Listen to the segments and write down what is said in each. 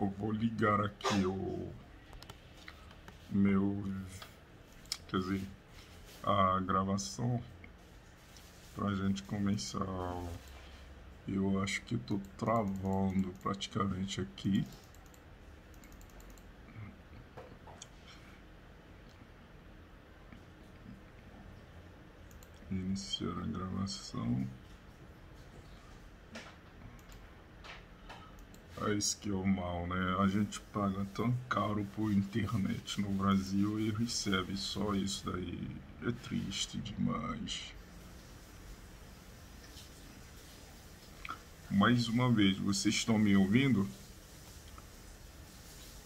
eu vou ligar aqui o meu, quer dizer, a gravação pra gente começar. Eu acho que tô travando praticamente aqui. Iniciar a gravação. É isso que é o mal, né? A gente paga tão caro por internet no Brasil e recebe só isso daí. É triste demais. Mais uma vez, vocês estão me ouvindo?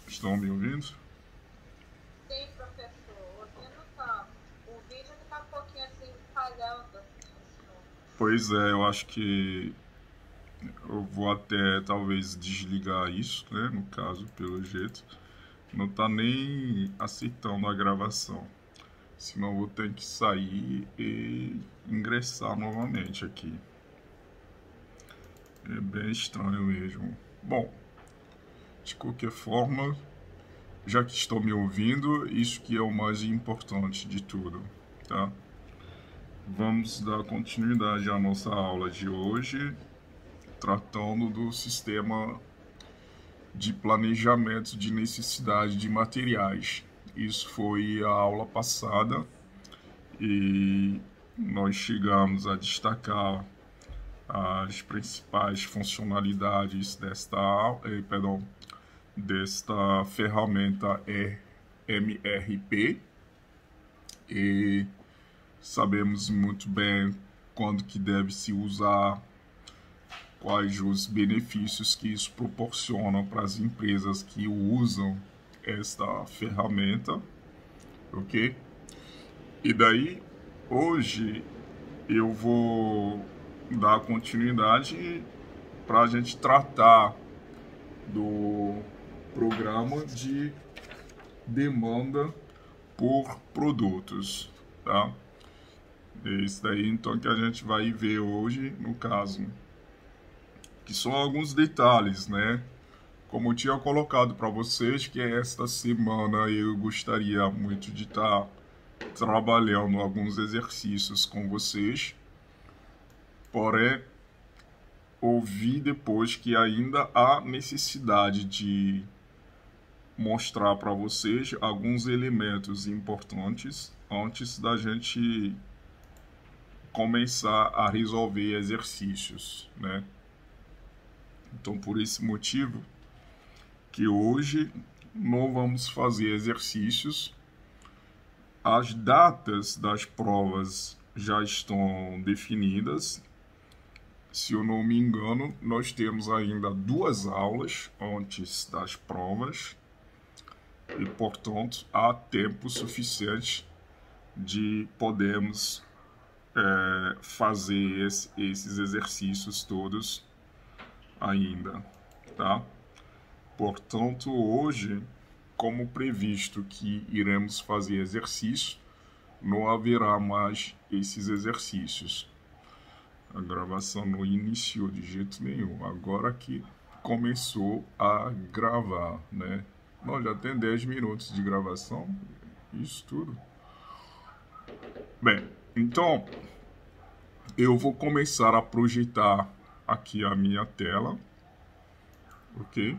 Estão me ouvindo? Sim, professor. Ouvindo tá. O vídeo que tá um pouquinho assim falhando. Pois é, eu acho que eu vou até talvez desligar isso, né? No caso, pelo jeito. Não tá nem aceitando a gravação. Senão eu vou ter que sair e ingressar novamente aqui. É bem estranho mesmo. Bom, de qualquer forma, já que estão me ouvindo, isso que é o mais importante de tudo, tá? Vamos dar continuidade à nossa aula de hoje, tratando do sistema de planejamento de necessidade de materiais. Isso foi a aula passada e nós chegamos a destacar as principais funcionalidades desta ferramenta MRP e sabemos muito bem quando que deve se usar, quais os benefícios que isso proporciona para as empresas que usam esta ferramenta, ok? E daí, hoje eu vou dar continuidade para a gente tratar do programa de demanda por produtos, tá? É isso daí então que a gente vai ver hoje, no caso, que são alguns detalhes, né? Como eu tinha colocado para vocês, que esta semana eu gostaria muito de estar trabalhando alguns exercícios com vocês, porém ouvi depois que ainda há necessidade de mostrar para vocês alguns elementos importantes antes da gente começar a resolver exercícios, né? Então, por esse motivo que hoje não vamos fazer exercícios. As datas das provas já estão definidas. Se eu não me engano, nós temos ainda 2 aulas antes das provas e, portanto, há tempo suficiente de podermos fazer esses exercícios todos ainda, tá? Portanto, hoje, como previsto que iremos fazer exercício, não haverá mais esses exercícios. A gravação não iniciou de jeito nenhum. Agora que começou a gravar, né? Não, já tem 10 minutos de gravação. Isso tudo. Bem, então eu vou começar a projetar aqui a minha tela, ok?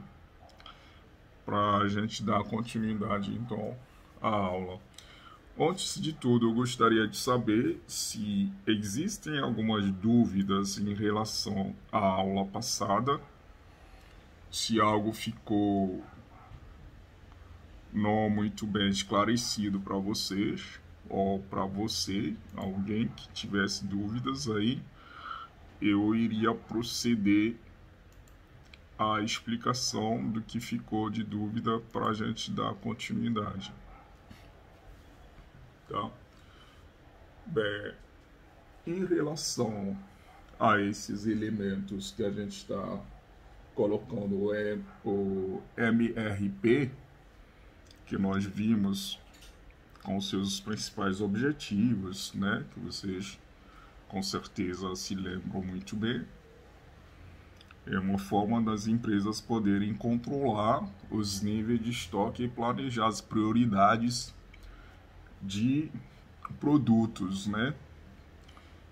Para a gente dar continuidade então à aula. Antes de tudo, eu gostaria de saber se existem algumas dúvidas em relação à aula passada, se algo ficou não muito bem esclarecido para vocês, ou para você, alguém que tivesse dúvidas aí, eu iria proceder à explicação do que ficou de dúvida para a gente dar continuidade. Tá? Bem, em relação a esses elementos que a gente está colocando, o MRP, que nós vimos com seus principais objetivos, né, que vocês com certeza se lembram muito bem. É uma forma das empresas poderem controlar os níveis de estoque e planejar as prioridades de produtos, né?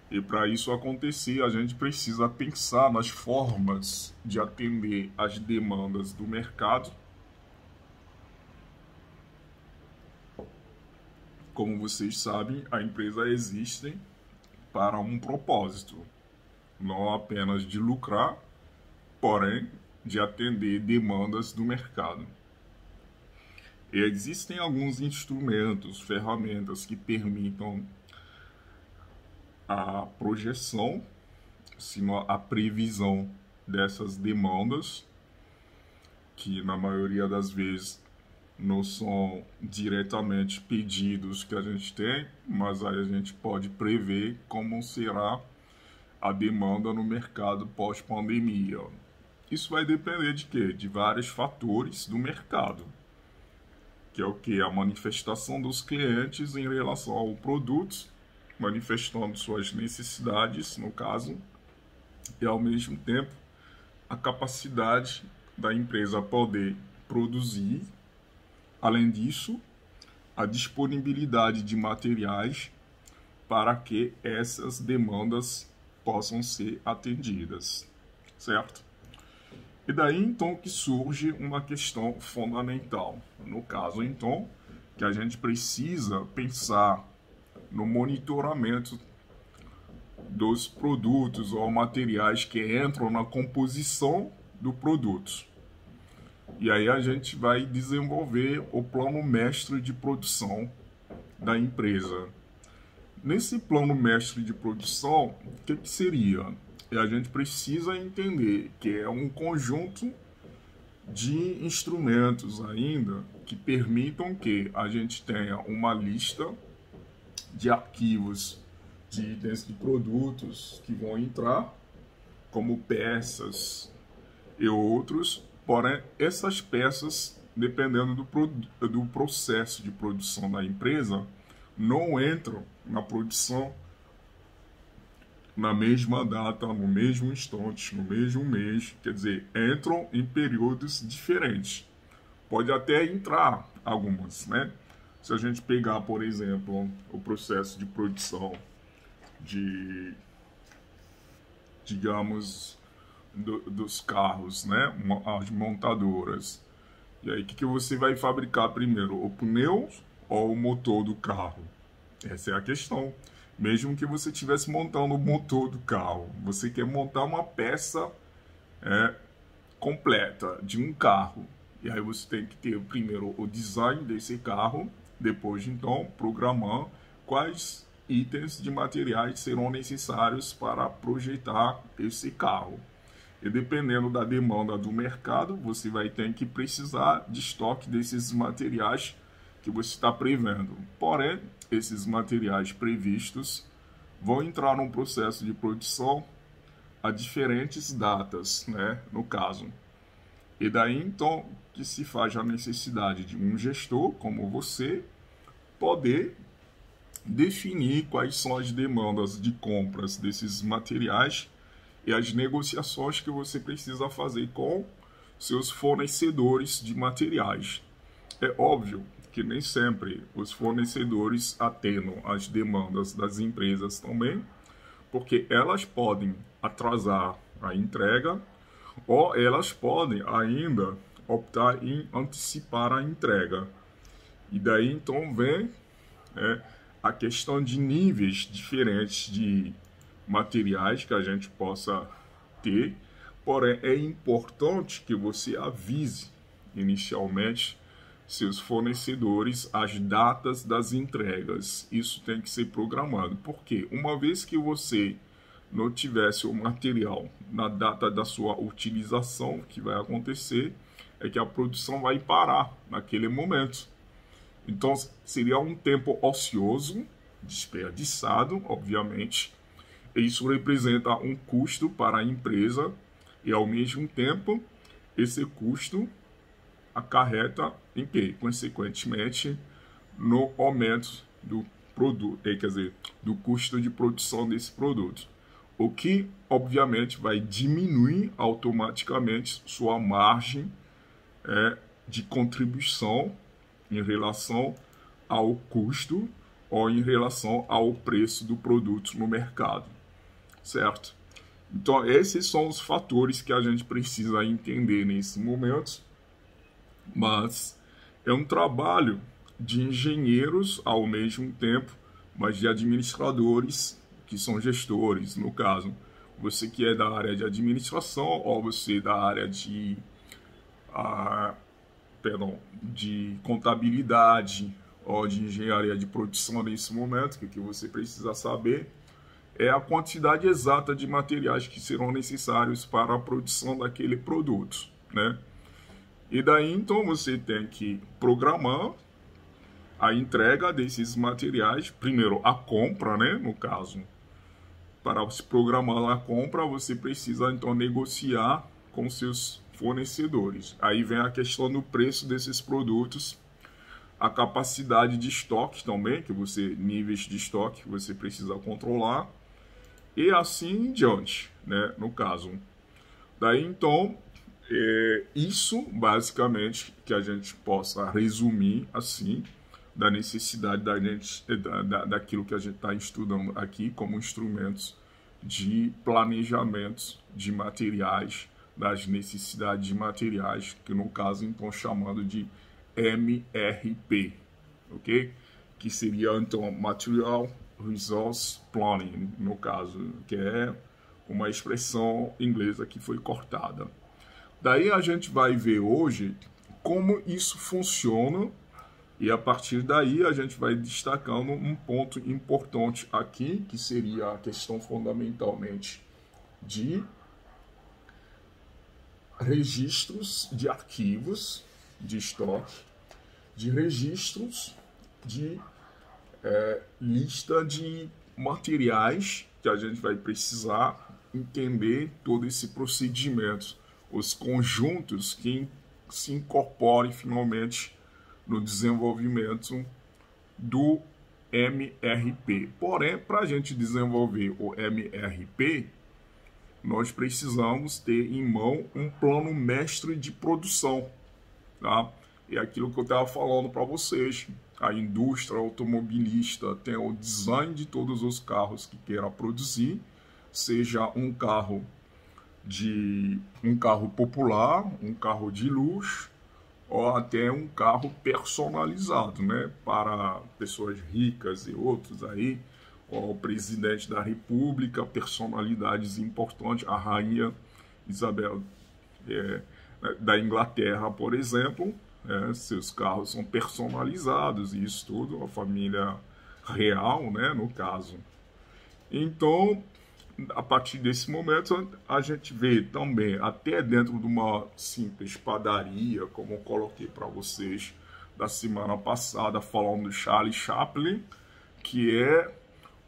E para isso acontecer, a gente precisa pensar nas formas de atender às demandas do mercado. Como vocês sabem, a empresa existe para um propósito, não apenas de lucrar, porém de atender demandas do mercado. E existem alguns instrumentos, ferramentas que permitam a projeção, sino a previsão dessas demandas, que na maioria das vezes não são diretamente pedidos que a gente tem, mas aí a gente pode prever como será a demanda no mercado pós-pandemia. Isso vai depender de quê? De vários fatores do mercado, que é o que? A manifestação dos clientes em relação ao produto, manifestando suas necessidades, no caso, e ao mesmo tempo a capacidade da empresa poder produzir. Além disso, a disponibilidade de materiais para que essas demandas possam ser atendidas, certo? E daí então que surge uma questão fundamental. No caso então, que a gente precisa pensar no monitoramento dos produtos ou materiais que entram na composição do produto. E aí a gente vai desenvolver o plano mestre de produção da empresa. Nesse plano mestre de produção, o que seria? A gente precisa entender que é um conjunto de instrumentos ainda que permitam que a gente tenha uma lista de arquivos de itens de produtos que vão entrar, como peças e outros. Porém, essas peças, dependendo do processo de produção da empresa, não entram na produção na mesma data, no mesmo instante, no mesmo mês. Quer dizer, entram em períodos diferentes. Pode até entrar algumas, né? Se a gente pegar, por exemplo, o processo de produção de, digamos, dos carros, né? As montadoras. E aí, o que você vai fabricar primeiro? O pneu ou o motor do carro? Essa é a questão. Mesmo que você estivesse montando o motor do carro, você quer montar uma peça completa de um carro. E aí você tem que ter primeiro o design desse carro, depois então programar quais itens de materiais serão necessários para projetar esse carro. E dependendo da demanda do mercado, você vai ter que precisar de estoque desses materiais que você está prevendo. Porém, esses materiais previstos vão entrar num processo de produção a diferentes datas, né, no caso. E daí, então, que se faz a necessidade de um gestor, como você, poder definir quais são as demandas de compras desses materiais e as negociações que você precisa fazer com seus fornecedores de materiais. É óbvio que nem sempre os fornecedores atendam às demandas das empresas também, porque elas podem atrasar a entrega ou elas podem ainda optar em antecipar a entrega. E daí então vem a questão de níveis diferentes de materiais que a gente possa ter, porém é importante que você avise inicialmente seus fornecedores as datas das entregas. Isso tem que ser programado, porque uma vez que você não tivesse o material na data da sua utilização, o que vai acontecer é que a produção vai parar naquele momento. Então seria um tempo ocioso, desperdiçado, obviamente. Isso representa um custo para a empresa e, ao mesmo tempo, esse custo acarreta em quê? Consequentemente, no aumento do produto, quer dizer, do custo de produção desse produto. o que obviamente vai diminuir automaticamente sua margem de contribuição em relação ao custo ou em relação ao preço do produto no mercado, certo? Então, esses são os fatores que a gente precisa entender nesse momento, mas é um trabalho de engenheiros ao mesmo tempo, mas de administradores que são gestores, no caso. Você que é da área de administração ou você da área de de contabilidade ou de engenharia de produção nesse momento, que o que você precisa saber é a quantidade exata de materiais que serão necessários para a produção daquele produto, né? E daí, então, você tem que programar a entrega desses materiais, primeiro a compra, né, no caso. Para se programar a compra, você precisa, então, negociar com seus fornecedores. Aí vem a questão do preço desses produtos, a capacidade de estoque também, níveis de estoque que você precisa controlar, e assim em diante, né, no caso. Daí, então, isso, basicamente, que a gente possa resumir assim, da necessidade daquilo que a gente está estudando aqui como instrumentos de planejamento de materiais, das necessidades de materiais, que no caso, então, chamado de MRP, ok? Que seria, então, Material Resource Planning, no caso, que é uma expressão inglesa que foi cortada. Daí a gente vai ver hoje como isso funciona e a partir daí a gente vai destacando um ponto importante aqui, que seria a questão fundamentalmente de registros de arquivos de estoque, de registros de lista de materiais que a gente vai precisar entender todo esse procedimento, os conjuntos que se incorporem finalmente no desenvolvimento do MRP. Porém, para a gente desenvolver o MRP, nós precisamos ter em mão um plano mestre de produção, tá? É aquilo que eu estava falando para vocês. A indústria automobilista tem o design de todos os carros que queira produzir, seja um carro popular, um carro de luxo, ou até um carro personalizado, né, para pessoas ricas e outros aí, ou o presidente da República, personalidades importantes, a rainha Isabel da Inglaterra, por exemplo, seus carros são personalizados e isso tudo, a família real, né, no caso. Então, a partir desse momento, a gente vê também, até dentro de uma simples padaria, como eu coloquei para vocês da semana passada, falando do Charlie Chaplin, que é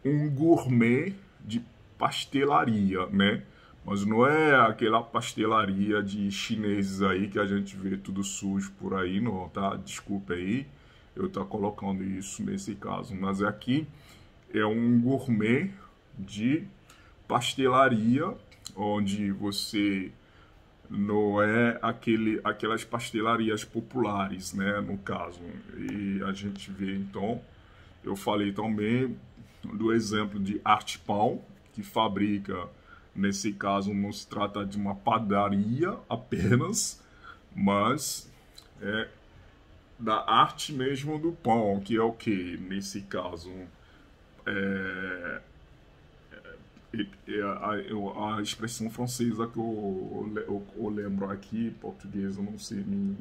um gourmet de pastelaria, né? Mas não é aquela pastelaria de chineses aí que a gente vê tudo sujo por aí, não, tá? Desculpa aí, eu tô colocando isso nesse caso. Mas aqui é um gourmet de pastelaria, onde você não é aquelas pastelarias populares, né, no caso. E a gente vê, então, eu falei também do exemplo de Art Pão, que fabrica, nesse caso não se trata de uma padaria apenas, mas é da arte mesmo do pão, que é o que, nesse caso, a expressão francesa que eu lembro aqui, português eu não sei nem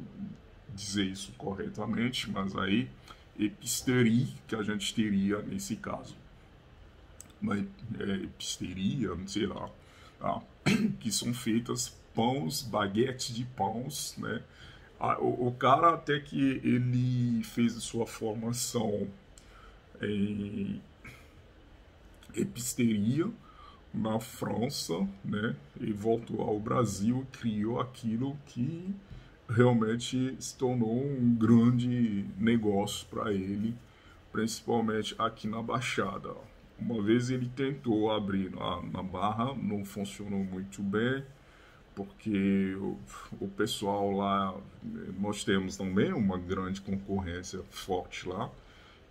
dizer isso corretamente, mas aí, episterie, que a gente teria nesse caso. Mas, episteria, não sei lá, tá? Que são feitas pães, baguetes de pães, né? O cara até que ele fez a sua formação em episteria na França, né, e voltou ao Brasil e criou aquilo que realmente se tornou um grande negócio para ele, principalmente aqui na Baixada. Uma vez ele tentou abrir na Barra, não funcionou muito bem, porque o pessoal lá, nós temos também uma grande concorrência forte lá,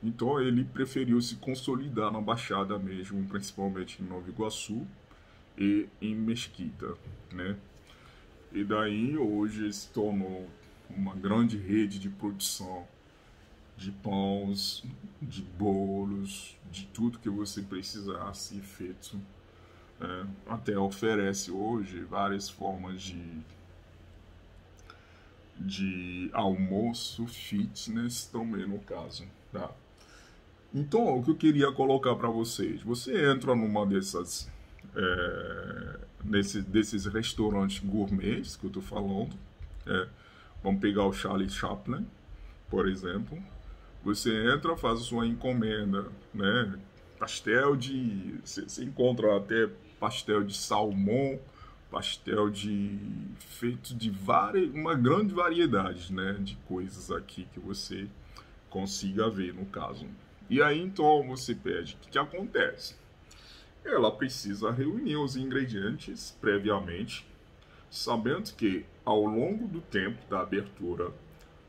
então ele preferiu se consolidar na Baixada mesmo, principalmente em Nova Iguaçu e em Mesquita, né? E daí hoje se tornou uma grande rede de produção de pães, de bolos, de tudo que você precisasse feito. Até oferece hoje várias formas de almoço fitness também no caso, tá? Então, o que eu queria colocar para vocês, você entra numa desses restaurantes gourmets que eu tô falando, vamos pegar o Charlie Chaplin, por exemplo, você entra, faz a sua encomenda, né? Você encontra até pastel de salmão, pastel de feito de uma grande variedade, né, de coisas aqui que você consiga ver no caso. E aí então você pede, o que acontece? Ela precisa reunir os ingredientes previamente, sabendo que ao longo do tempo da abertura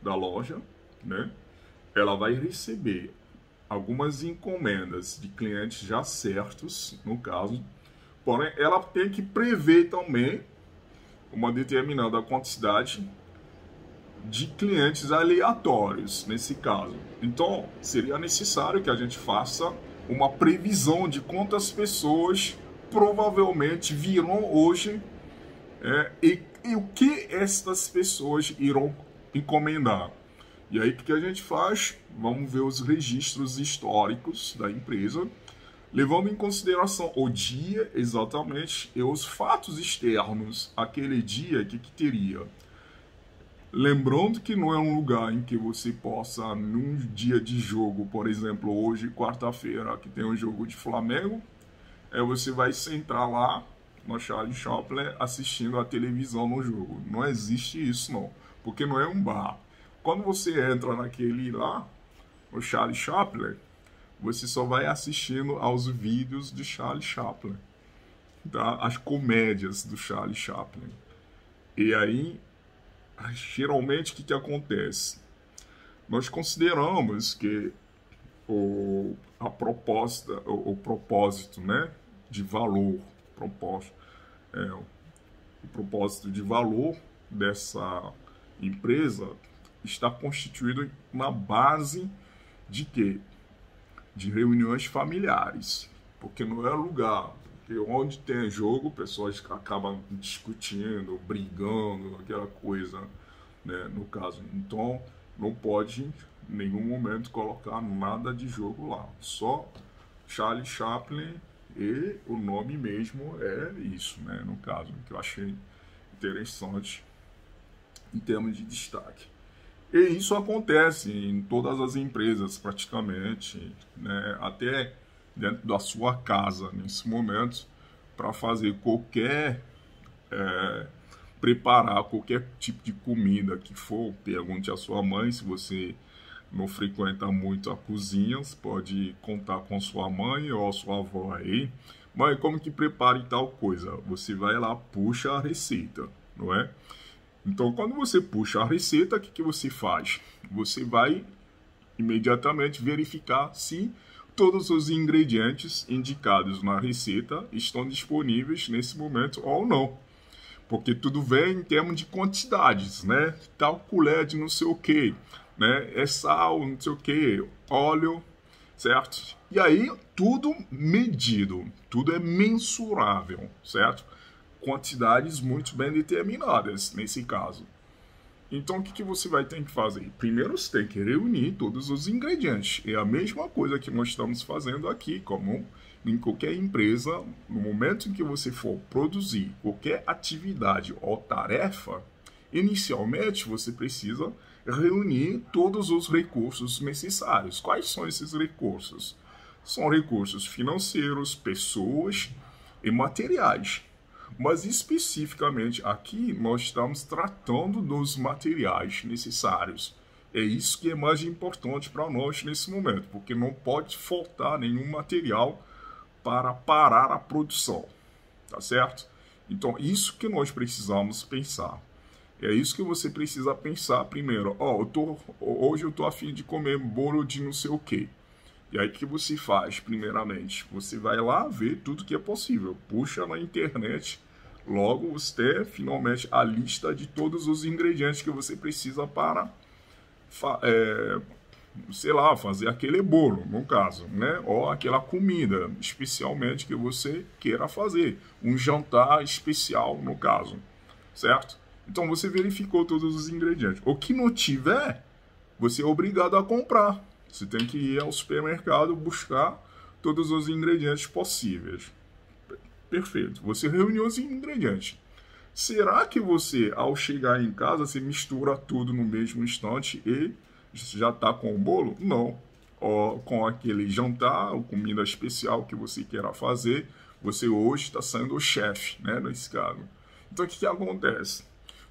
da loja, né, ela vai receber algumas encomendas de clientes já certos, no caso, porém ela tem que prever também uma determinada quantidade de clientes aleatórios nesse caso. Então, seria necessário que a gente faça uma previsão de quantas pessoas provavelmente virão hoje e o que estas pessoas irão encomendar. E aí o que a gente faz? Vamos ver os registros históricos da empresa, levando em consideração o dia exatamente e os fatos externos. Aquele dia, o que teria? Lembrando que não é um lugar em que você possa, num dia de jogo, por exemplo, hoje, quarta-feira, que tem um jogo de Flamengo, você vai sentar lá no Charlie Chaplin assistindo a televisão no jogo. Não existe isso, não, porque não é um bar. Quando você entra naquele lá, no Charlie Chaplin, você só vai assistindo aos vídeos de Charlie Chaplin, tá? As comédias do Charlie Chaplin. E aí, geralmente, o que acontece? Nós consideramos que o propósito, né, de valor, o propósito de valor dessa empresa está constituído na base de quê? De reuniões familiares, porque não é lugar, porque onde tem jogo, pessoas acabam discutindo, brigando, aquela coisa, né, no caso. Então, não pode em nenhum momento colocar nada de jogo lá, só Charlie Chaplin e o nome mesmo é isso, né, no caso, que eu achei interessante em termos de destaque. E isso acontece em todas as empresas praticamente, né? Até dentro da sua casa nesse momento, para fazer preparar qualquer tipo de comida que for. Pergunte à sua mãe, se você não frequenta muito a cozinha, você pode contar com sua mãe ou a sua avó aí. Mãe, como que prepare tal coisa? Você vai lá, puxa a receita, não é? Então, quando você puxa a receita, o que você faz? Você vai imediatamente verificar se todos os ingredientes indicados na receita estão disponíveis nesse momento ou não. Porque tudo vem em termos de quantidades, né? Tal colher de não sei o que, né? É sal, não sei o que, óleo, certo? E aí, tudo medido, tudo é mensurável, certo? Quantidades muito bem determinadas nesse caso. Então, o que você vai ter que fazer? Primeiro, você tem que reunir todos os ingredientes. É a mesma coisa que nós estamos fazendo aqui, como em qualquer empresa. No momento em que você for produzir qualquer atividade ou tarefa, inicialmente você precisa reunir todos os recursos necessários. Quais são esses recursos? São recursos financeiros, pessoas e materiais. Mas especificamente aqui nós estamos tratando dos materiais necessários. É isso que é mais importante para nós nesse momento, porque não pode faltar nenhum material para parar a produção, tá certo? Então, isso que nós precisamos pensar. É isso que você precisa pensar primeiro. Hoje eu tô a fim de comer bolo de não sei o quê. E aí o que você faz, primeiramente? Você vai lá ver tudo que é possível. Puxa na internet. Logo você tem finalmente a lista de todos os ingredientes que você precisa para, sei lá, fazer aquele bolo, no caso, né? Ou aquela comida, especialmente que você queira fazer. Um jantar especial, no caso, certo? Então você verificou todos os ingredientes. O que não tiver, você é obrigado a comprar. Você tem que ir ao supermercado buscar todos os ingredientes possíveis. Perfeito. Você reuniu os ingredientes. Será que você, ao chegar em casa, você mistura tudo no mesmo instante e já está com o bolo? Não. Ou com aquele jantar ou comida especial que você queira fazer, você hoje está sendo o chefe, né, nesse caso. Então, o que acontece?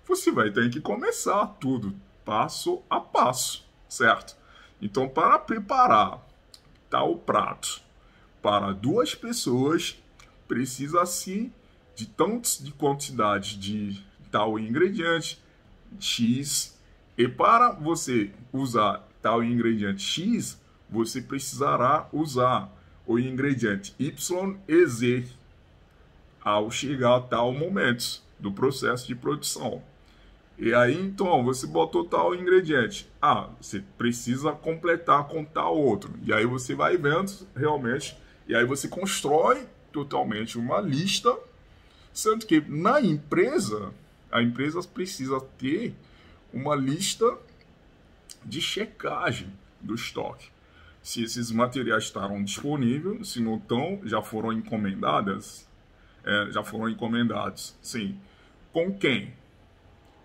Você vai ter que começar tudo passo a passo, certo? Então, para preparar tal prato para 2 pessoas, precisa-se de tantos de quantidade de tal ingrediente X. E para você usar tal ingrediente X, você precisará usar o ingrediente Y e Z ao chegar a tal momento do processo de produção. E aí, então, você botou tal ingrediente. Você precisa completar com tal outro. E aí você vai vendo realmente. E aí você constrói totalmente uma lista. Sendo que na empresa, a empresa precisa ter uma lista de checagem do estoque. Se esses materiais estarão disponíveis, se não estão, já foram encomendados, sim. Com quem?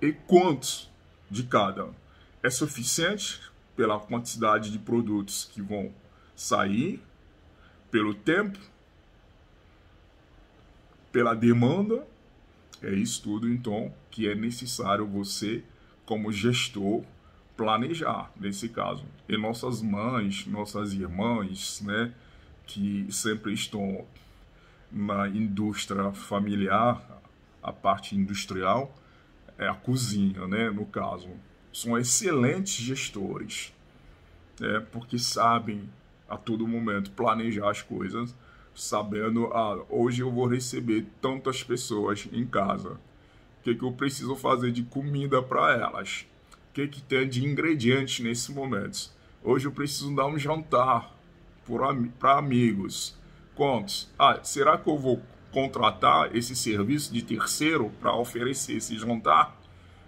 E quantos de cada? É suficiente pela quantidade de produtos que vão sair, pelo tempo, pela demanda? É isso tudo, então, que é necessário você, como gestor, planejar, nesse caso. E nossas mães, nossas irmãs, né, que sempre estão na indústria familiar, a parte industrial, a cozinha, né, no caso, são excelentes gestores, né, porque sabem a todo momento planejar as coisas, sabendo, hoje eu vou receber tantas pessoas em casa, o que eu preciso fazer de comida para elas, o que tem de ingredientes nesse momento. Hoje eu preciso dar um jantar para amigos. Quantos? Será que eu vou contratar esse serviço de terceiro para oferecer esse jantar?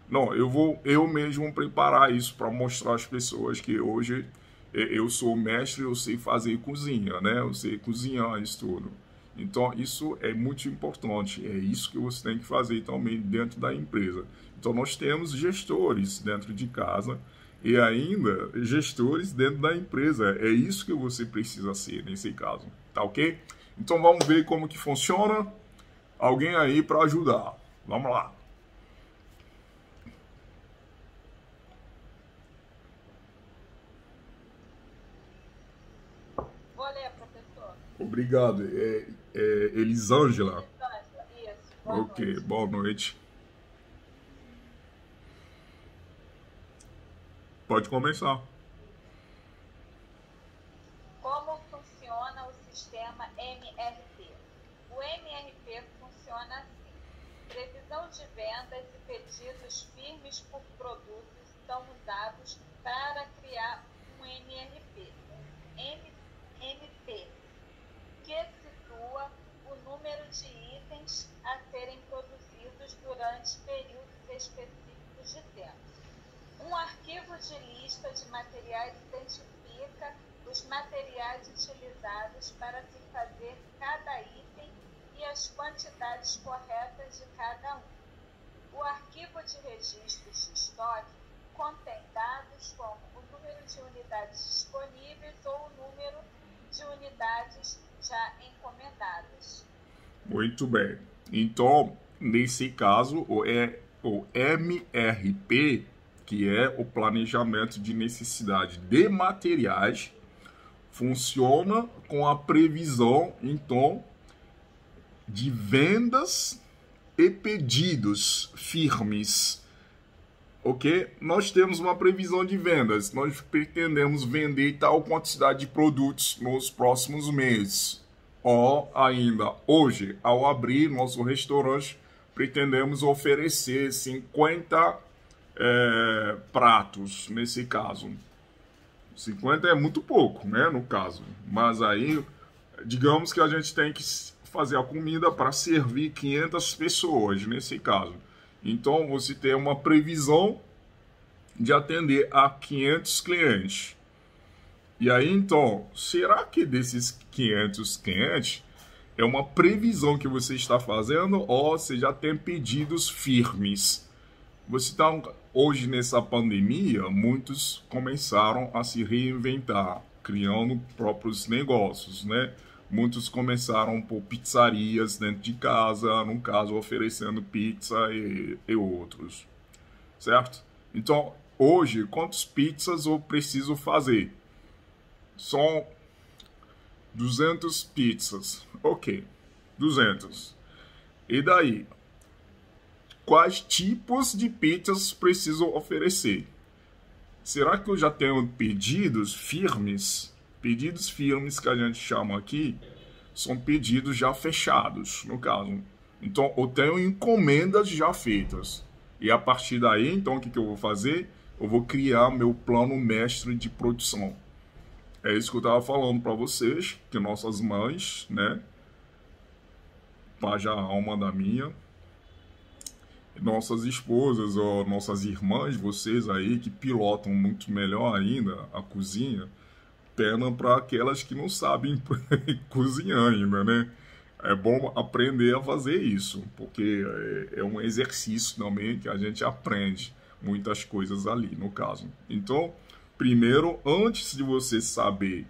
Não, eu vou eu mesmo preparar isso para mostrar às pessoas que hoje eu sou mestre, eu sei fazer cozinha, né? Eu sei cozinhar isso tudo. Então, isso é muito importante. É isso que você tem que fazer também dentro da empresa. Então, nós temos gestores dentro de casa e ainda gestores dentro da empresa. É isso que você precisa ser nesse caso, tá ok? Então, vamos ver como que funciona. Alguém aí para ajudar. Vamos lá. Vou ler, professor. Obrigado. Elisângela. Isso. Boa Ok, noite. boa noite. Pode começar. Como funciona o sistema MRP? O MRP funciona assim. Previsão de vendas e pedidos firmes por produtos são usados para criar um MRP. MP, que situa o número de itens a serem produzidos durante períodos específicos de tempo. Um arquivo de lista de materiais identifica os materiais utilizados para se fazer cada item e as quantidades corretas de cada um. O arquivo de registros de estoque contém dados como o número de unidades disponíveis ou o número de unidades já encomendadas. Muito bem. Então, nesse caso, o MRP, que é o planejamento de necessidade de materiais, funciona com a previsão, então, de vendas e pedidos firmes. Ok? Nós temos uma previsão de vendas. Nós pretendemos vender tal quantidade de produtos nos próximos meses. Ou ainda, hoje, ao abrir nosso restaurante, pretendemos oferecer 50 pratos, nesse caso. 50 é muito pouco, né, no caso. Mas aí, digamos que a gente tem que fazer a comida para servir 500 pessoas, nesse caso. Então, você tem uma previsão de atender a 500 clientes. E aí, então, será que desses 500 clientes é uma previsão que você está fazendo ou você já tem pedidos firmes? Você está hoje nessa pandemia, muitos começaram a se reinventar, criando próprios negócios, né? Muitos começaram por pizzarias dentro de casa, no caso oferecendo pizza e outros, certo? Então, hoje, quantas pizzas eu preciso fazer? São 200 pizzas, ok, 200. E daí? Quais tipos de pizzas preciso oferecer? Será que eu já tenho pedidos firmes? Pedidos firmes que a gente chama aqui são pedidos já fechados, no caso. Então, eu tenho encomendas já feitas. E a partir daí, então, o que eu vou fazer? Eu vou criar meu plano mestre de produção. É isso que eu estava falando para vocês, que nossas mães, né? Paja a alma da minha. Nossas esposas ou nossas irmãs, vocês aí que pilotam muito melhor ainda a cozinha, pena para aquelas que não sabem cozinhar ainda, né? É bom aprender a fazer isso, porque é um exercício também que a gente aprende muitas coisas ali, no caso. Então, primeiro, antes de você saber,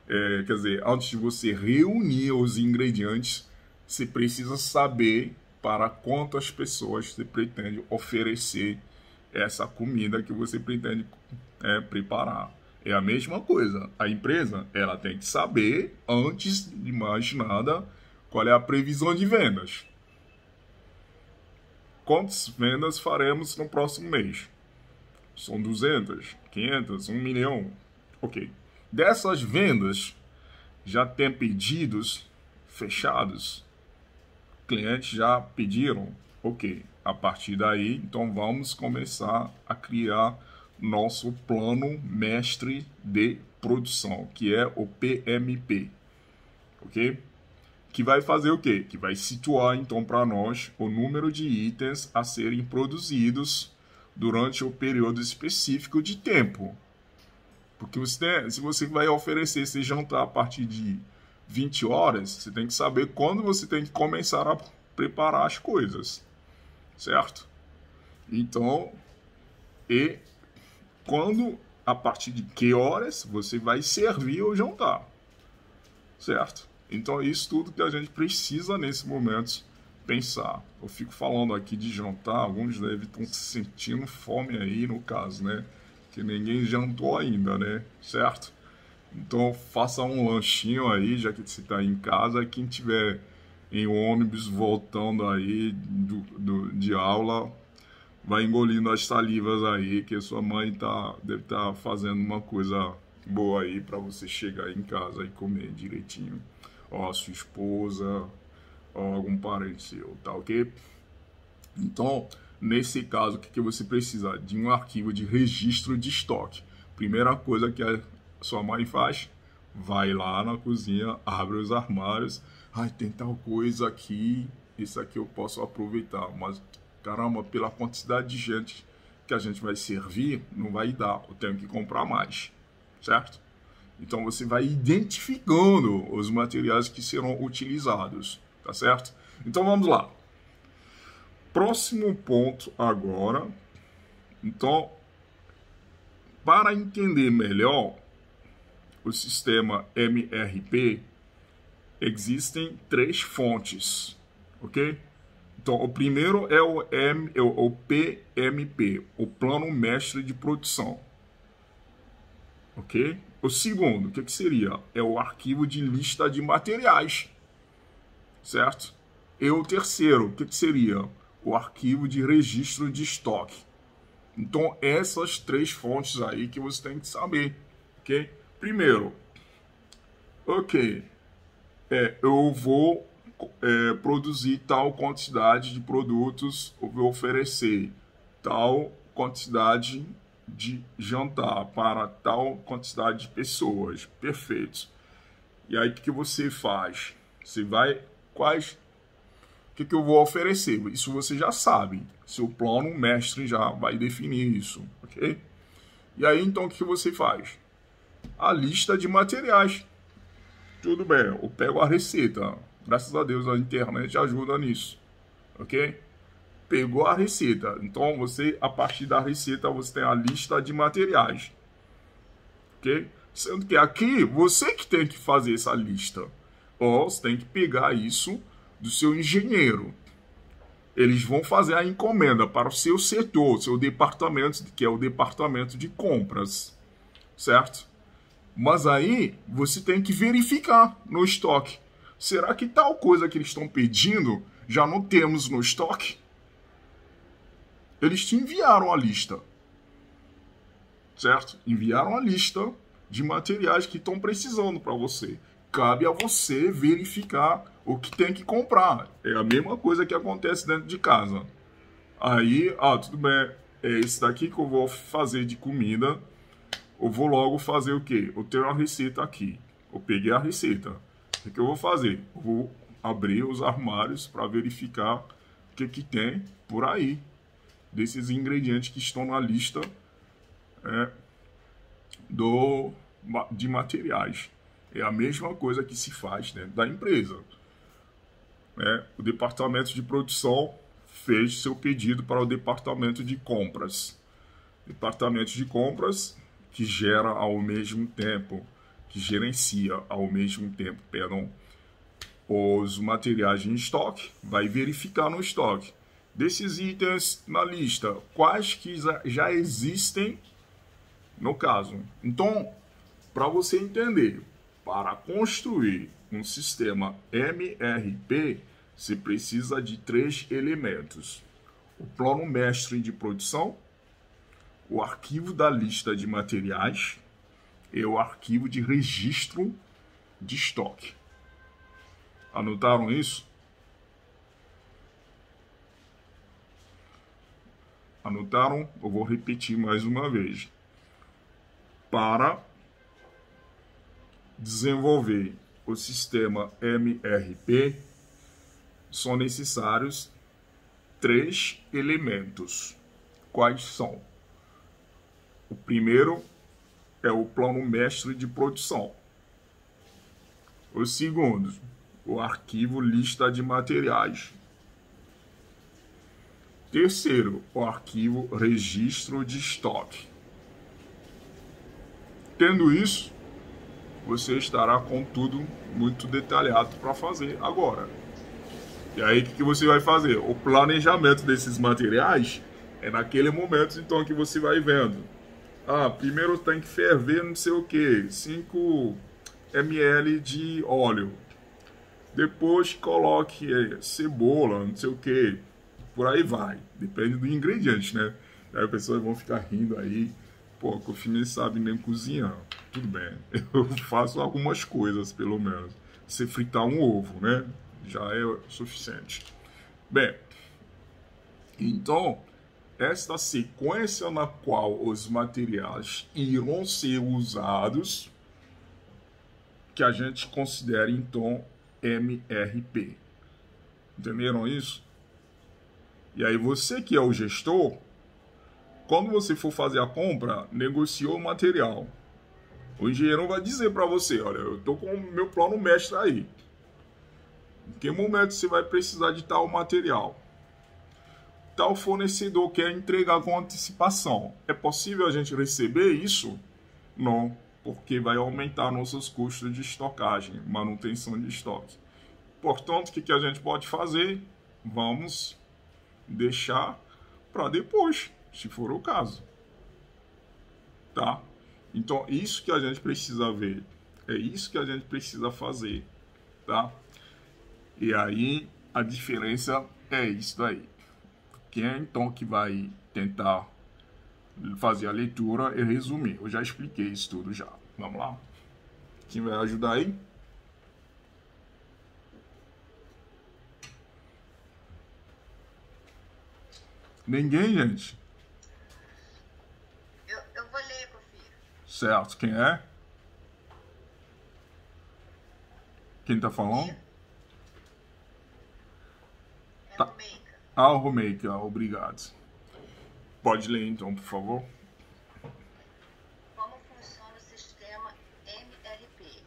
quer dizer, antes de você reunir os ingredientes, você precisa saber para quantas pessoas você pretende oferecer essa comida que você pretende preparar. É a mesma coisa. A empresa, ela tem que saber, antes de mais nada, qual é a previsão de vendas. Quantas vendas faremos no próximo mês? São 200, 500, 1 milhão. Ok. Dessas vendas, já tem pedidos fechados. Clientes já pediram. Ok. A partir daí, então vamos começar a criar nosso plano mestre de produção, que é o PMP, ok? Que vai fazer o quê? Que vai situar, então, para nós o número de itens a serem produzidos durante o período específico de tempo. Porque se você vai oferecer esse jantar a partir de 20 horas, você tem que saber quando você tem que começar a preparar as coisas, certo? Então, quando, a partir de que horas você vai servir o jantar, certo? Então é isso tudo que a gente precisa nesse momento pensar. Eu fico falando aqui de jantar, alguns devem estar se sentindo fome aí no caso, né? Que ninguém jantou ainda, né? Certo? Então faça um lanchinho aí, já que você está em casa. Quem tiver em ônibus voltando aí de aula, vai engolindo as salivas aí, que a sua mãe deve estar fazendo uma coisa boa aí para você chegar em casa e comer direitinho. Ó, a sua esposa, ou algum parente seu, tá ok? Então, nesse caso, o que você precisa? De um arquivo de registro de estoque. Primeira coisa que a sua mãe faz, vai lá na cozinha, abre os armários. Ai, tem tal coisa aqui, isso aqui eu posso aproveitar, mas caramba, pela quantidade de gente que a gente vai servir, não vai dar, eu tenho que comprar mais, certo? Então você vai identificando os materiais que serão utilizados, tá certo? Então vamos lá. Próximo ponto agora. Então, para entender melhor o sistema MRP, existem 3 fontes, ok? Então, o primeiro é o PMP, o Plano Mestre de Produção. ok? O segundo, o que seria? É o arquivo de lista de materiais, certo? E o terceiro, o que seria? O arquivo de registro de estoque. Então, essas três fontes aí que você tem que saber, ok? Primeiro, ok, eu vou produzir tal quantidade de produtos, eu vou oferecer tal quantidade de jantar para tal quantidade de pessoas. Perfeito. E aí, o que você faz? Você vai... O que eu vou oferecer? Isso você já sabe. Seu plano mestre já vai definir isso, ok? E aí, então, o que você faz? A lista de materiais. Tudo bem, eu pego a receita. Graças a Deus a internet ajuda nisso, ok? Pegou a receita. Então, você, a partir da receita, você tem a lista de materiais, ok? Sendo que aqui, você que tem que fazer essa lista. Ou você tem que pegar isso do seu engenheiro. Eles vão fazer a encomenda para o seu setor, seu departamento, que é o departamento de compras, certo? Mas aí você tem que verificar no estoque. Será que tal coisa que eles estão pedindo já não temos no estoque? Eles te enviaram a lista, certo? Enviaram a lista de materiais que estão precisando para você. Cabe a você verificar o que tem que comprar. É a mesma coisa que acontece dentro de casa. Aí, tudo bem, é esse daqui que eu vou fazer de comida. Eu vou logo fazer o quê? Eu tenho a receita aqui. Eu peguei a receita. O que eu vou fazer? Eu vou abrir os armários para verificar o que tem por aí. Desses ingredientes que estão na lista de materiais. É a mesma coisa que se faz dentro da empresa. O departamento de produção fez seu pedido para o departamento de compras. Departamento de compras que gera ao mesmo tempo, que gerencia ao mesmo tempo, os materiais em estoque, vai verificar no estoque. Desses itens na lista, quais que já existem no caso. Então, para você entender, para construir um sistema MRP, você precisa de 3 elementos: o plano mestre de produção, o arquivo da lista de materiais e o arquivo de registro de estoque. Anotaram isso? Anotaram? Eu vou repetir mais uma vez. Para desenvolver o sistema MRP, são necessários 3 elementos. Quais são? O primeiro é o plano mestre de produção. O segundo, o arquivo lista de materiais. Terceiro, o arquivo registro de estoque. Tendo isso, você estará com tudo muito detalhado para fazer agora. E aí, o que você vai fazer? O planejamento desses materiais é naquele momento, então, que você vai vendo. Primeiro tem que ferver não sei o que, 5 ml de óleo. Depois coloque cebola, não sei o que. Por aí vai. Depende do ingrediente, né? Aí as pessoas vão ficar rindo aí. Pô, que o filho sabe nem cozinhar. Tudo bem. Eu faço algumas coisas, pelo menos. Você fritar um ovo, né? Já é o suficiente. Bem, então, esta sequência na qual os materiais irão ser usados, que a gente considera, então, MRP. Entenderam isso? E aí você que é o gestor, quando você for fazer a compra, negociou o material. O engenheiro vai dizer para você, olha, eu estou com o meu plano mestre aí. Em que momento você vai precisar de tal material? Tal fornecedor quer entregar com antecipação. É possível a gente receber isso? Não, porque vai aumentar nossos custos de estocagem, manutenção de estoque. Portanto, o que a gente pode fazer? Vamos deixar para depois, se for o caso. Tá? Então, isso que a gente precisa ver. É isso que a gente precisa fazer, tá? E aí, a diferença é isso daí. Quem é então que vai tentar fazer a leitura e resumir? Eu já expliquei isso tudo já. Vamos lá? Quem vai ajudar aí? Ninguém, gente? Eu vou ler, Confio. Certo. Quem é? Quem tá falando? É Tá. Romeica. Ah, Romeica, obrigado. Pode ler então, por favor. Como funciona o sistema MRP?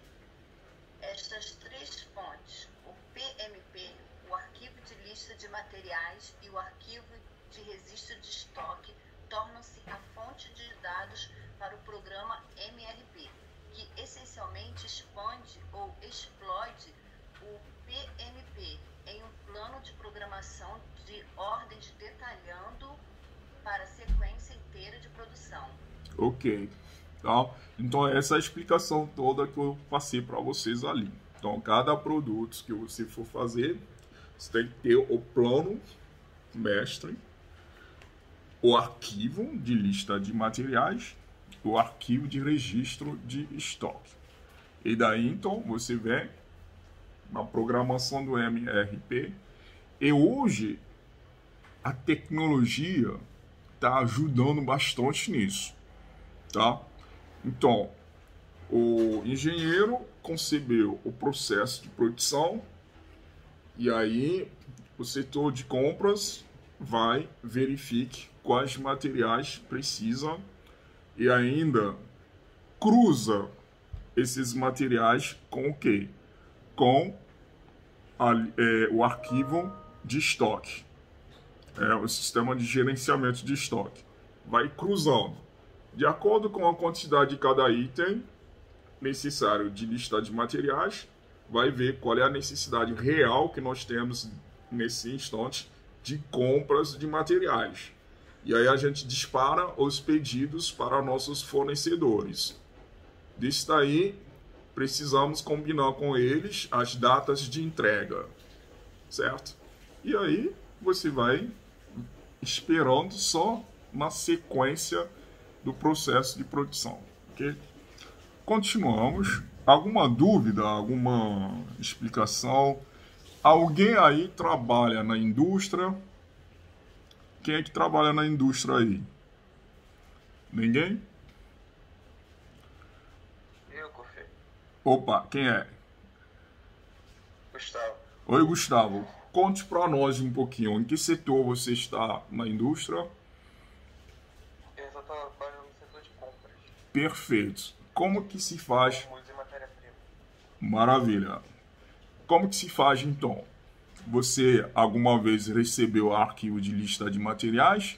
Estas três fontes, o PMP, o arquivo de lista de materiais e o arquivo de registro de estoque, tornam-se a fonte de dados para o programa MRP, que essencialmente expande ou explode o PMP em um plano de programação de ordens detalhando para a sequência inteira de produção. Ok. Tá? Então, essa é a explicação toda que eu passei para vocês ali. Então, cada produto que você for fazer, você tem que ter o plano mestre, o arquivo de lista de materiais, o arquivo de registro de estoque. E daí, então, você vê a programação do MRP. E hoje, a tecnologia está ajudando bastante nisso, tá? Então, o engenheiro concebeu o processo de produção e aí o setor de compras vai verifique quais materiais precisa e ainda cruza esses materiais com o quê? Com o arquivo de estoque. O sistema de gerenciamento de estoque. Vai cruzando. De acordo com a quantidade de cada item necessário de lista de materiais, vai ver qual é a necessidade real que nós temos nesse instante de compras de materiais. E aí a gente dispara os pedidos para nossos fornecedores. Disso daí, precisamos combinar com eles as datas de entrega, certo? E aí você vai esperando só na sequência do processo de produção, ok? Continuamos. Alguma dúvida, alguma explicação? Alguém aí trabalha na indústria? Quem é que trabalha na indústria aí? Ninguém? Eu, Confio. Opa, quem é? Gustavo. Oi, Gustavo. Conte para nós um pouquinho, em que setor você está na indústria? Eu só trabalho no setor de compras. Perfeito. Como que se faz? Música e matéria-prima. Maravilha. Como que se faz então? Você alguma vez recebeu arquivo de lista de materiais?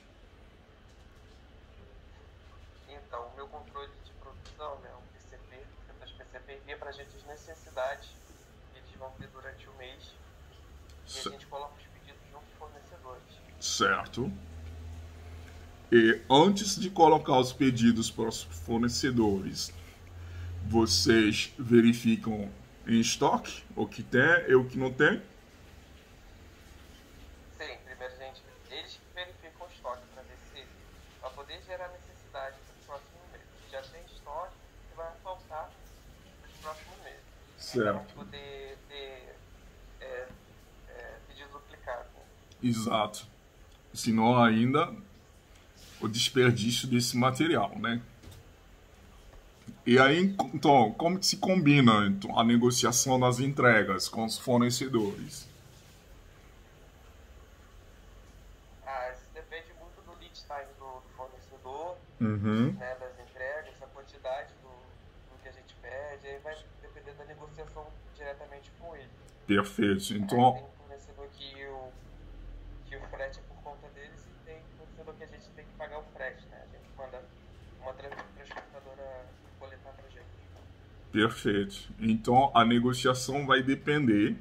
Então, o meu controle de produção, né, o PCP, os PCP envia para a gente as necessidades que eles vão ter durante o mês e a gente coloca os pedidos junto aos fornecedores. Certo. E antes de colocar os pedidos para os fornecedores, vocês verificam em estoque o que tem e o que não tem? Sim, primeiro eles verificam o estoque para ver se para poder gerar necessidade para o próximo mês. Já tem estoque que vai faltar para os próximos meses. Certo. Para poder ter pedido duplicado. Exato. Senão ainda o desperdício desse material, né? E aí, então, como que se combina então, a negociação das entregas com os fornecedores? Isso depende muito do lead time do fornecedor, Uhum. né, das entregas, a quantidade do que a gente pede, aí vai depender da negociação diretamente com ele. Perfeito. Aí Então, tem fornecedor que o frete é por conta deles e tem fornecedor que a gente tem que pagar o frete, né? A gente manda uma transportadora coletar pra gente. perfeito. Então, a negociação vai depender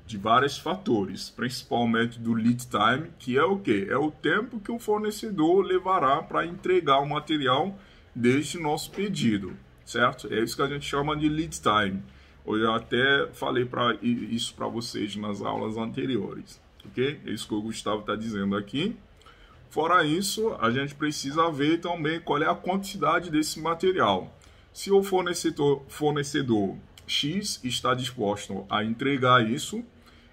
de vários fatores, principalmente do lead time, que é o quê? É o tempo que o fornecedor levará para entregar o material deste nosso pedido, certo? É isso que a gente chama de lead time. Eu já até falei isso para vocês nas aulas anteriores, ok? É isso que o Gustavo está dizendo aqui. Fora isso, a gente precisa ver também qual é a quantidade desse material. Se o fornecedor X está disposto a entregar isso,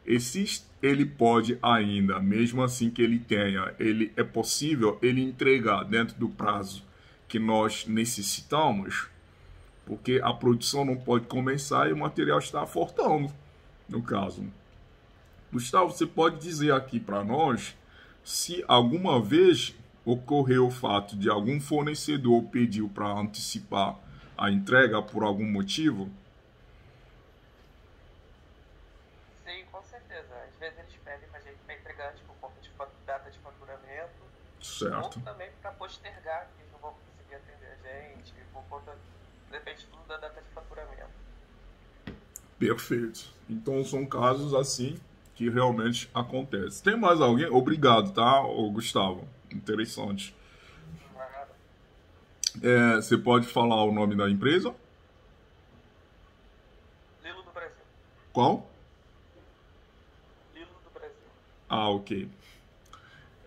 e se ele pode ainda, mesmo assim que ele tenha, é possível ele entregar dentro do prazo que nós necessitamos, porque a produção não pode começar e o material está faltando, no caso. Gustavo, você pode dizer aqui para nós se alguma vez ocorreu o fato de algum fornecedor pediu para antecipar a entrega por algum motivo? Sim, com certeza. Às vezes eles pedem pra gente para entregar tipo, conta de data de faturamento, Certo. ou também para postergar, que eles não vão conseguir atender a gente, por conta, depende tudo da data de faturamento. Perfeito. Então são casos assim que realmente acontecem. Tem mais alguém? Obrigado, tá, Gustavo? Interessante. Você pode falar o nome da empresa? Lilo do Brasil. Qual? Lilo do Brasil. Ah, ok.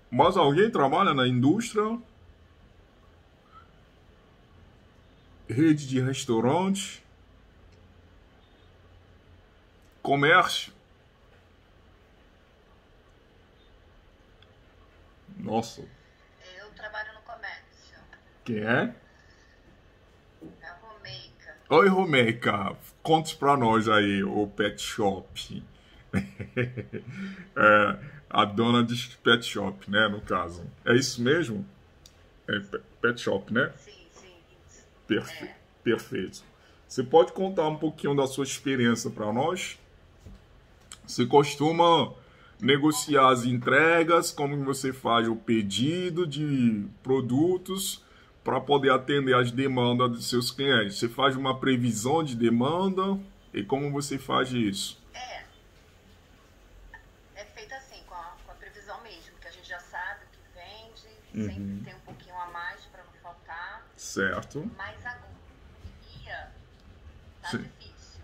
Mais alguém trabalha na indústria? Rede de restaurante? Comércio? Nossa, Eu trabalho no comércio. quem é? É a Romeica. Oi, Romeica, conte pra nós aí o pet shop. A dona de pet shop, né, no caso. É isso mesmo? É pet shop, né? Sim, isso. Perfeito. Você pode contar um pouquinho da sua experiência para nós? Você costuma negociar as entregas, como você faz o pedido de produtos para poder atender as demandas dos seus clientes? Você faz uma previsão de demanda e como você faz isso? É feito assim, com a previsão mesmo, que a gente já sabe o que vende, Uhum. sempre tem um pouquinho a mais para não faltar. Certo. Mas agora tá Sim. difícil.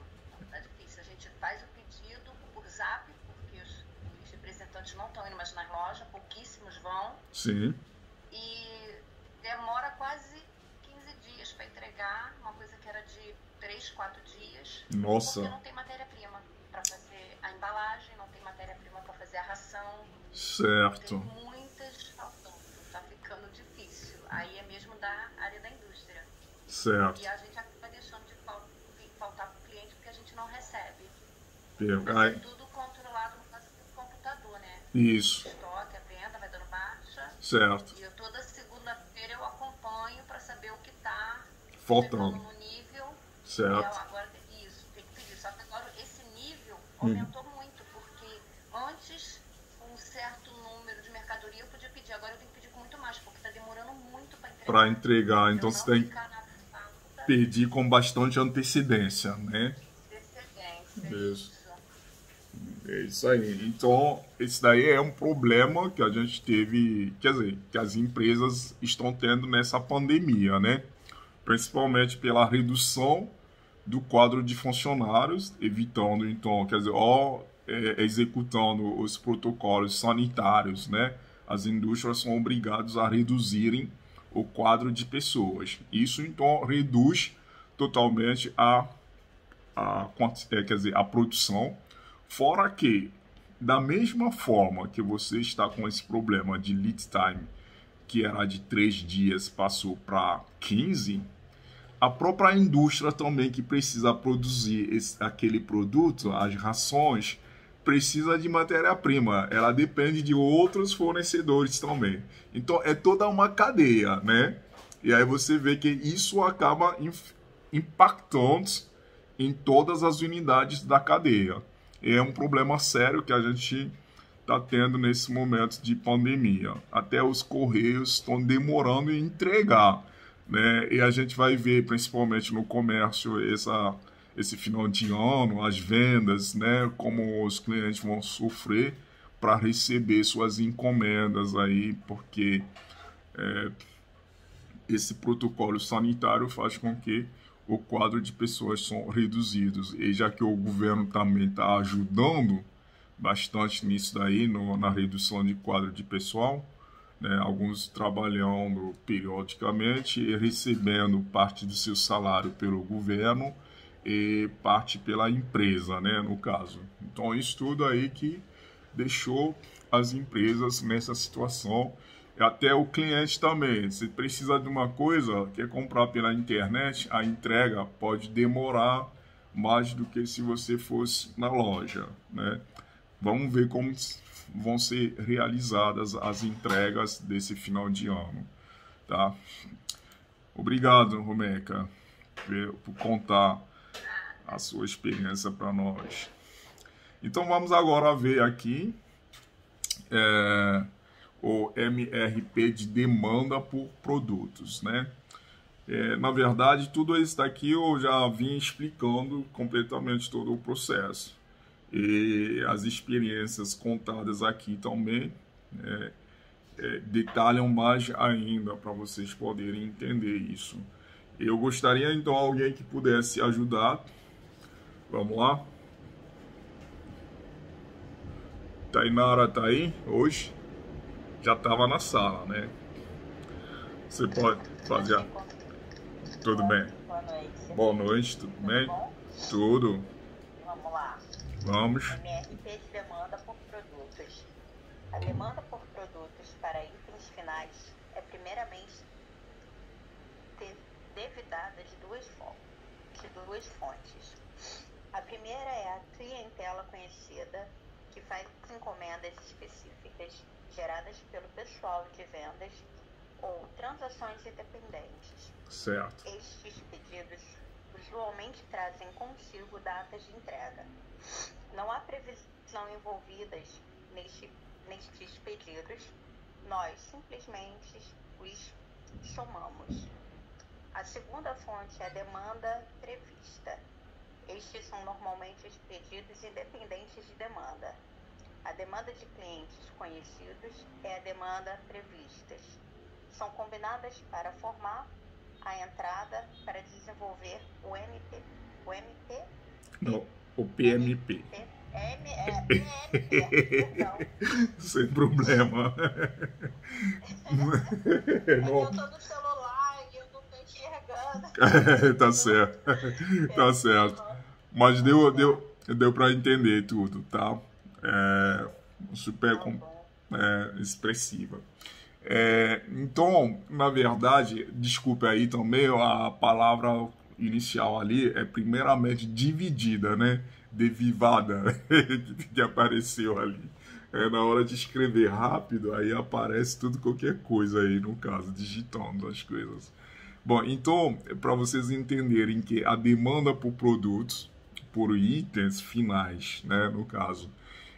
Tá difícil. A gente faz o pedido por zap, porque os representantes não estão indo mais nas lojas, pouquíssimos vão. Sim. E demora quase 15 dias para entregar, uma coisa que era de 3, 4 dias. Nossa. Porque não tem matéria-prima para fazer a embalagem, não tem matéria-prima para fazer a ração. Certo. Tem muitas faltando, tá ficando difícil. Aí é mesmo da área da indústria. Certo. E a gente acaba deixando de faltar para o cliente porque a gente não recebe. Per- Mas Ai, é tudo controlado no caso do computador, né? Isso. Estoque, a venda vai dando baixa. Certo. E toda segunda-feira eu acompanho para saber o que está Faltando. no nível. Certo. Agora, isso, tem que pedir. Só que agora esse nível aumentou muito, porque antes um certo número de mercadoria eu podia pedir, agora eu tenho que pedir com muito mais, porque está demorando muito para entregar. Para entregar, então Pra você não tem que ficar na falta pedir com bastante antecedência, né? de excedência. Isso. É isso aí. Então, esse daí é um problema que a gente teve, quer dizer, que as empresas estão tendo nessa pandemia, né? Principalmente pela redução do quadro de funcionários, evitando, então, quer dizer, executando os protocolos sanitários, né? As indústrias são obrigadas a reduzirem o quadro de pessoas. Isso, então, reduz totalmente a produção. Fora que, da mesma forma que você está com esse problema de lead time, que era de 3 dias, passou para 15, a própria indústria também que precisa produzir aquele produto, as rações, precisa de matéria-prima. Ela depende de outros fornecedores também. Então, é toda uma cadeia, né? E aí você vê que isso acaba impactando em todas as unidades da cadeia. É um problema sério que a gente está tendo nesse momento de pandemia. Até os correios estão demorando em entregar, né? E a gente vai ver, principalmente no comércio, esse final de ano, as vendas, né? Como os clientes vão sofrer para receber suas encomendas aí, porque esse protocolo sanitário faz com que o quadro de pessoas são reduzidos. E já que o governo também está ajudando bastante nisso daí, na redução de quadro de pessoal, né, alguns trabalhando periodicamente e recebendo parte do seu salário pelo governo e parte pela empresa, né, no caso. Então, isso tudo aí que deixou as empresas nessa situação. E até o cliente também. Se precisa de uma coisa, quer comprar pela internet, a entrega pode demorar mais do que se você fosse na loja, né? Vamos ver como vão ser realizadas as entregas desse final de ano, tá? Obrigado, Romeca, por contar a sua experiência para nós. Então vamos agora ver aqui o MRP de demanda por produtos, né? Na verdade, tudo isso daqui eu já vim explicando completamente todo o processo. E as experiências contadas aqui também detalham mais ainda para vocês poderem entender isso. Eu gostaria então alguém que pudesse ajudar. Vamos lá. Tainara tá aí hoje? Já estava na sala, né? Você pode fazer. Tudo bem? Boa noite. Boa noite, tudo bem? Bom? Tudo. Vamos lá. Vamos. MRP de demanda por produtos. A demanda por produtos para itens finais é primeiramente devidada de duas fontes. A primeira é a clientela conhecida, que faz encomendas específicas geradas pelo pessoal de vendas ou transações independentes. Certo. Estes pedidos usualmente trazem consigo datas de entrega. Não há previsão envolvidas nestes pedidos, nós simplesmente os somamos. A segunda fonte é a demanda prevista. Estes são normalmente os pedidos independentes de demanda. A demanda de clientes conhecidos é a demanda previstas. São combinadas para formar a entrada para desenvolver o PMP. Não, o PMP. PMP, perdão. Sem problema. Eu tô no celular e eu não tô enxergando. Tá certo. Tá certo. Mas deu para entender tudo, tá? Super expressiva. Então, na verdade, desculpe aí também, a palavra inicial ali é primeiramente dividida, né? Derivada, que apareceu ali. Na hora de escrever rápido, aí aparece tudo, qualquer coisa aí, no caso, digitando as coisas. Bom, então, para vocês entenderem que a demanda por produtos, por itens finais, né, no caso,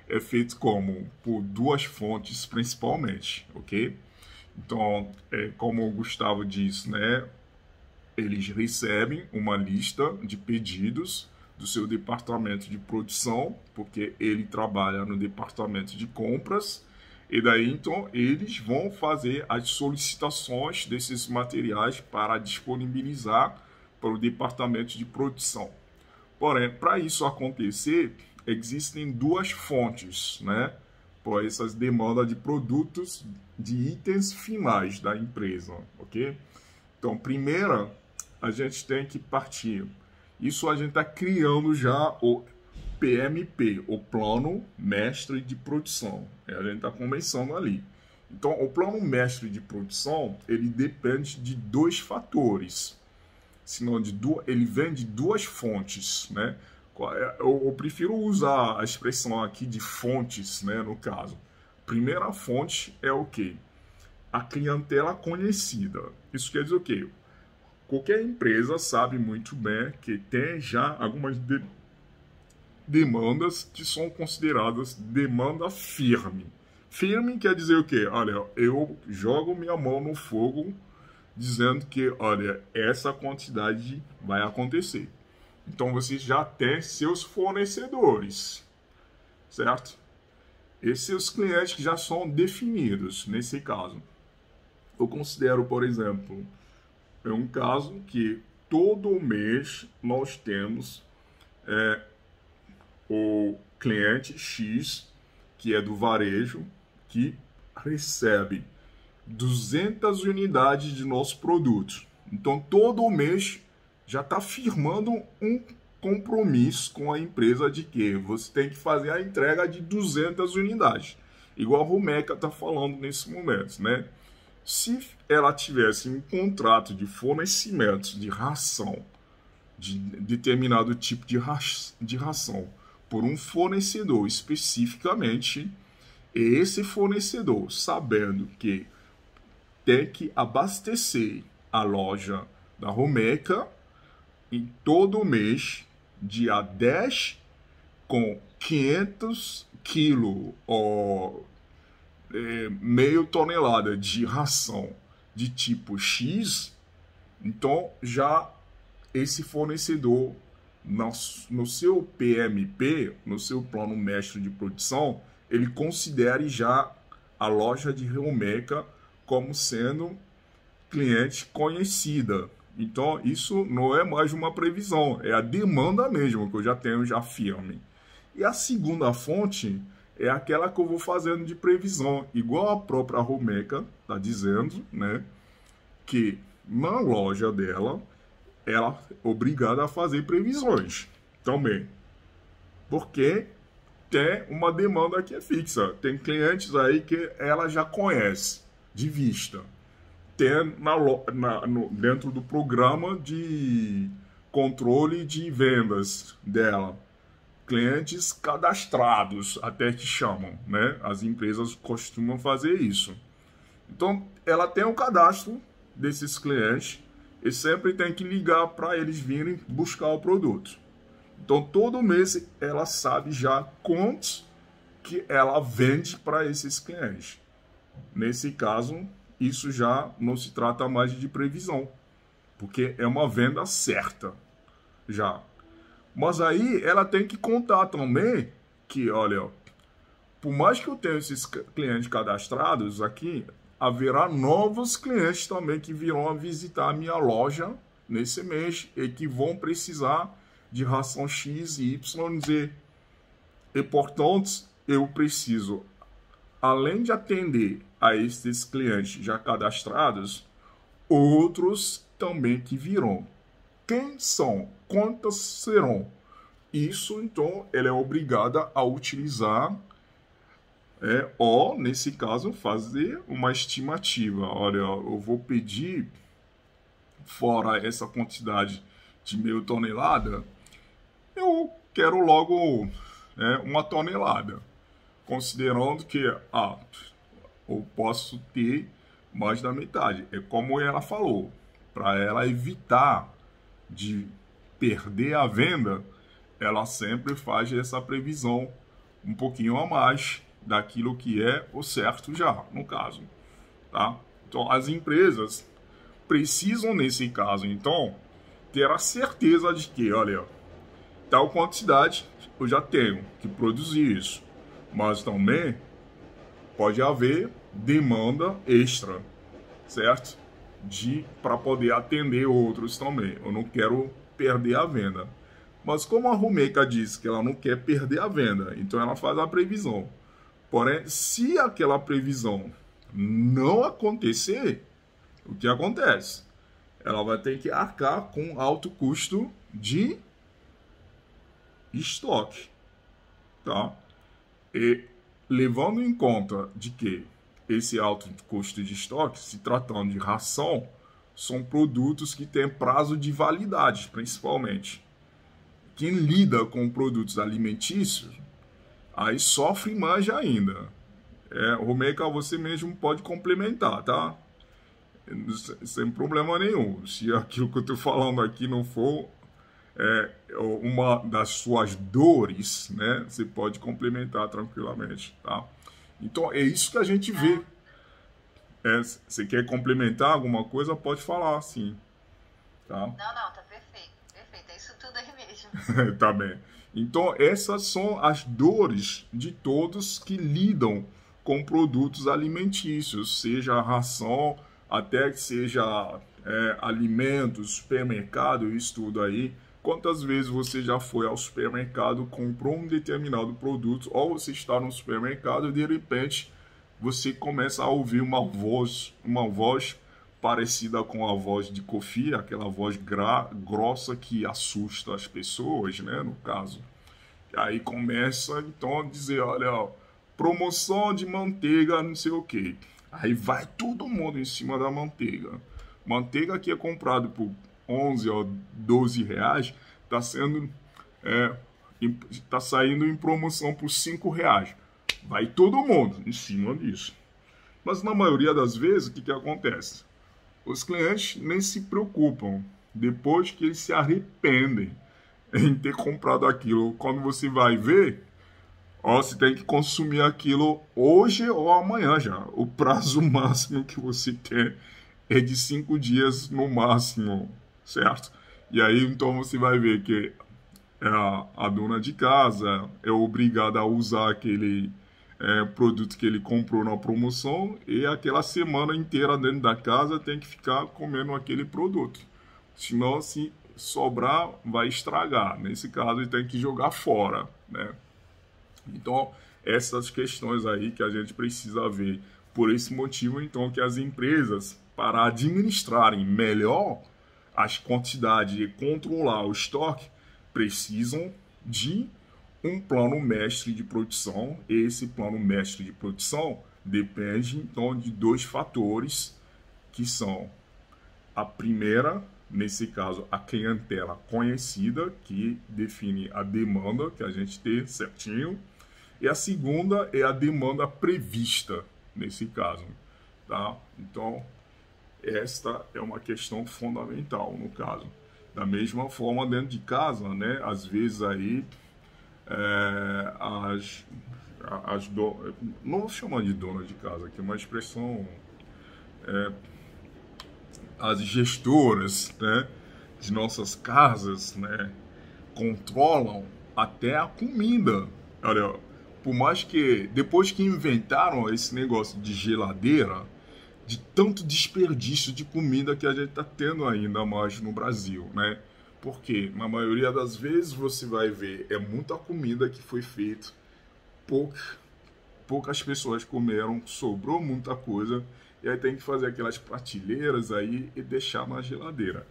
é feito como? Por duas fontes principalmente, ok? Então, como o Gustavo disse, né, eles recebem uma lista de pedidos do seu departamento de produção, porque ele trabalha no departamento de compras, e daí então eles vão fazer as solicitações desses materiais para disponibilizar para o departamento de produção. Porém, para isso acontecer, existem duas fontes, né, para essas demandas de produtos, de itens finais da empresa, ok? Então, primeira, a gente tem que partir. Isso a gente está criando já o PMP, o Plano Mestre de Produção. A gente está começando ali. Então, o Plano Mestre de Produção, ele depende de dois fatores. Senão, ele vem de duas fontes, né? Eu prefiro usar a expressão aqui de fontes, né, no caso. Primeira fonte é o quê? A clientela conhecida. Isso quer dizer o quê? Qualquer empresa sabe muito bem que tem já algumas demandas que são consideradas demanda firme. Firme quer dizer o quê? Olha, eu jogo minha mão no fogo dizendo que, olha, essa quantidade vai acontecer. Então, você já tem seus fornecedores, certo? Esses seus clientes que já são definidos, nesse caso. Eu considero, por exemplo, é um caso que todo mês nós temos o cliente X, que é do varejo, que recebe 200 unidades de nossos produtos. Então, todo mês já está firmando um compromisso com a empresa de que você tem que fazer a entrega de 200 unidades. Igual a Rumeca está falando nesse momento, né? Se ela tivesse um contrato de fornecimento de ração, de determinado tipo de ração, por um fornecedor especificamente, esse fornecedor, sabendo que tem que abastecer a loja da Rumeca em todo mês, dia 10, com 500 quilos ou meio tonelada de ração de tipo X, então já esse fornecedor, no seu PMP, no seu plano mestre de produção, ele considere já a loja de Rumeca como sendo cliente conhecida. Então, isso não é mais uma previsão, é a demanda mesmo, que eu já tenho já firme. E a segunda fonte é aquela que eu vou fazendo de previsão, igual a própria Rumeca está dizendo, né, que na loja dela, ela é obrigada a fazer previsões também. Porque tem uma demanda que é fixa. Tem clientes aí que ela já conhece de vista. Tem dentro do programa de controle de vendas dela. Clientes cadastrados, até que chamam, né? As empresas costumam fazer isso. Então, ela tem um cadastro desses clientes e sempre tem que ligar para eles virem buscar o produto. Então, todo mês ela sabe já quantos que ela vende para esses clientes. Nesse caso, isso já não se trata mais de previsão, porque é uma venda certa já. Mas aí ela tem que contar também que, olha, por mais que eu tenha esses clientes cadastrados aqui, haverá novos clientes também que virão a visitar a minha loja nesse mês e que vão precisar de ração X, Y, Z. E, portanto, eu preciso, além de atender a esses clientes já cadastrados, outros também que virão. Quem são? Quantas serão? Isso, então, ela é obrigada a utilizar ou, nesse caso, fazer uma estimativa. Olha, eu vou pedir, fora essa quantidade de meio tonelada, eu quero logo uma tonelada. Considerando que eu posso ter mais da metade. É como ela falou, para ela evitar de perder a venda, ela sempre faz essa previsão um pouquinho a mais daquilo que é o certo já, no caso, tá? Então, as empresas precisam, nesse caso, então, ter a certeza de que, olha, tal quantidade eu já tenho que produzir isso, mas também pode haver demanda extra, certo? Para poder atender outros também. Eu não quero perder a venda. Mas como a Rumeca disse que ela não quer perder a venda, então ela faz a previsão. Porém, se aquela previsão não acontecer, o que acontece? Ela vai ter que arcar com alto custo de estoque, tá? E levando em conta de que esse alto custo de estoque, se tratando de ração, são produtos que têm prazo de validade, principalmente. Quem lida com produtos alimentícios, aí sofre mais ainda. Rumeca, você mesmo pode complementar, tá? Sem problema nenhum. Se aquilo que eu estou falando aqui não for uma das suas dores, né? Você pode complementar tranquilamente, tá? Então, é isso que a gente vê. Você quer complementar alguma coisa? Pode falar, sim. Tá? Não, tá perfeito. Perfeito, é isso tudo aí mesmo. Tá bem. Então, essas são as dores de todos que lidam com produtos alimentícios, seja ração, até que seja alimentos, supermercado, isso tudo aí. Quantas vezes você já foi ao supermercado, comprou um determinado produto, ou você está no supermercado e de repente você começa a ouvir uma voz parecida com a voz de Kofi, aquela voz grossa que assusta as pessoas, né, no caso. E aí começa então a dizer, olha, ó, promoção de manteiga, não sei o que. Aí vai todo mundo em cima da manteiga. Manteiga que é comprado por 11 ou 12 reais, está saindo em promoção por 5 reais. Vai todo mundo em cima disso. Mas na maioria das vezes, o que acontece? Os clientes nem se preocupam. Depois que eles se arrependem em ter comprado aquilo, quando você vai ver, você tem que consumir aquilo hoje ou amanhã já. O prazo máximo que você tem é de 5 dias no máximo, certo? E aí então você vai ver que a dona de casa é obrigada a usar aquele produto que ele comprou na promoção e aquela semana inteira dentro da casa tem que ficar comendo aquele produto. Senão, se sobrar, vai estragar. Nesse caso, ele tem que jogar fora, né? Então, essas questões aí que a gente precisa ver. Por esse motivo, então, que as empresas, para administrarem melhor as quantidades e controlar o estoque, precisam de um plano mestre de produção. Esse plano mestre de produção depende, então, de 2 fatores, que são a primeira, nesse caso, a clientela conhecida, que define a demanda que a gente tem certinho, e a segunda é a demanda prevista, nesse caso, tá? Então, esta é uma questão fundamental, no caso. Da mesma forma, dentro de casa, né, às vezes aí, não vou chamar de dona de casa, que é uma expressão, as gestoras, né, de nossas casas, né, controlam até a comida. Olha, por mais que depois que inventaram esse negócio de geladeira, de tanto desperdício de comida que a gente está tendo ainda mais no Brasil, né? Porque na maioria das vezes você vai ver, é muita comida que foi feita, poucas pessoas comeram, sobrou muita coisa, e aí tem que fazer aquelas prateleiras aí e deixar na geladeira.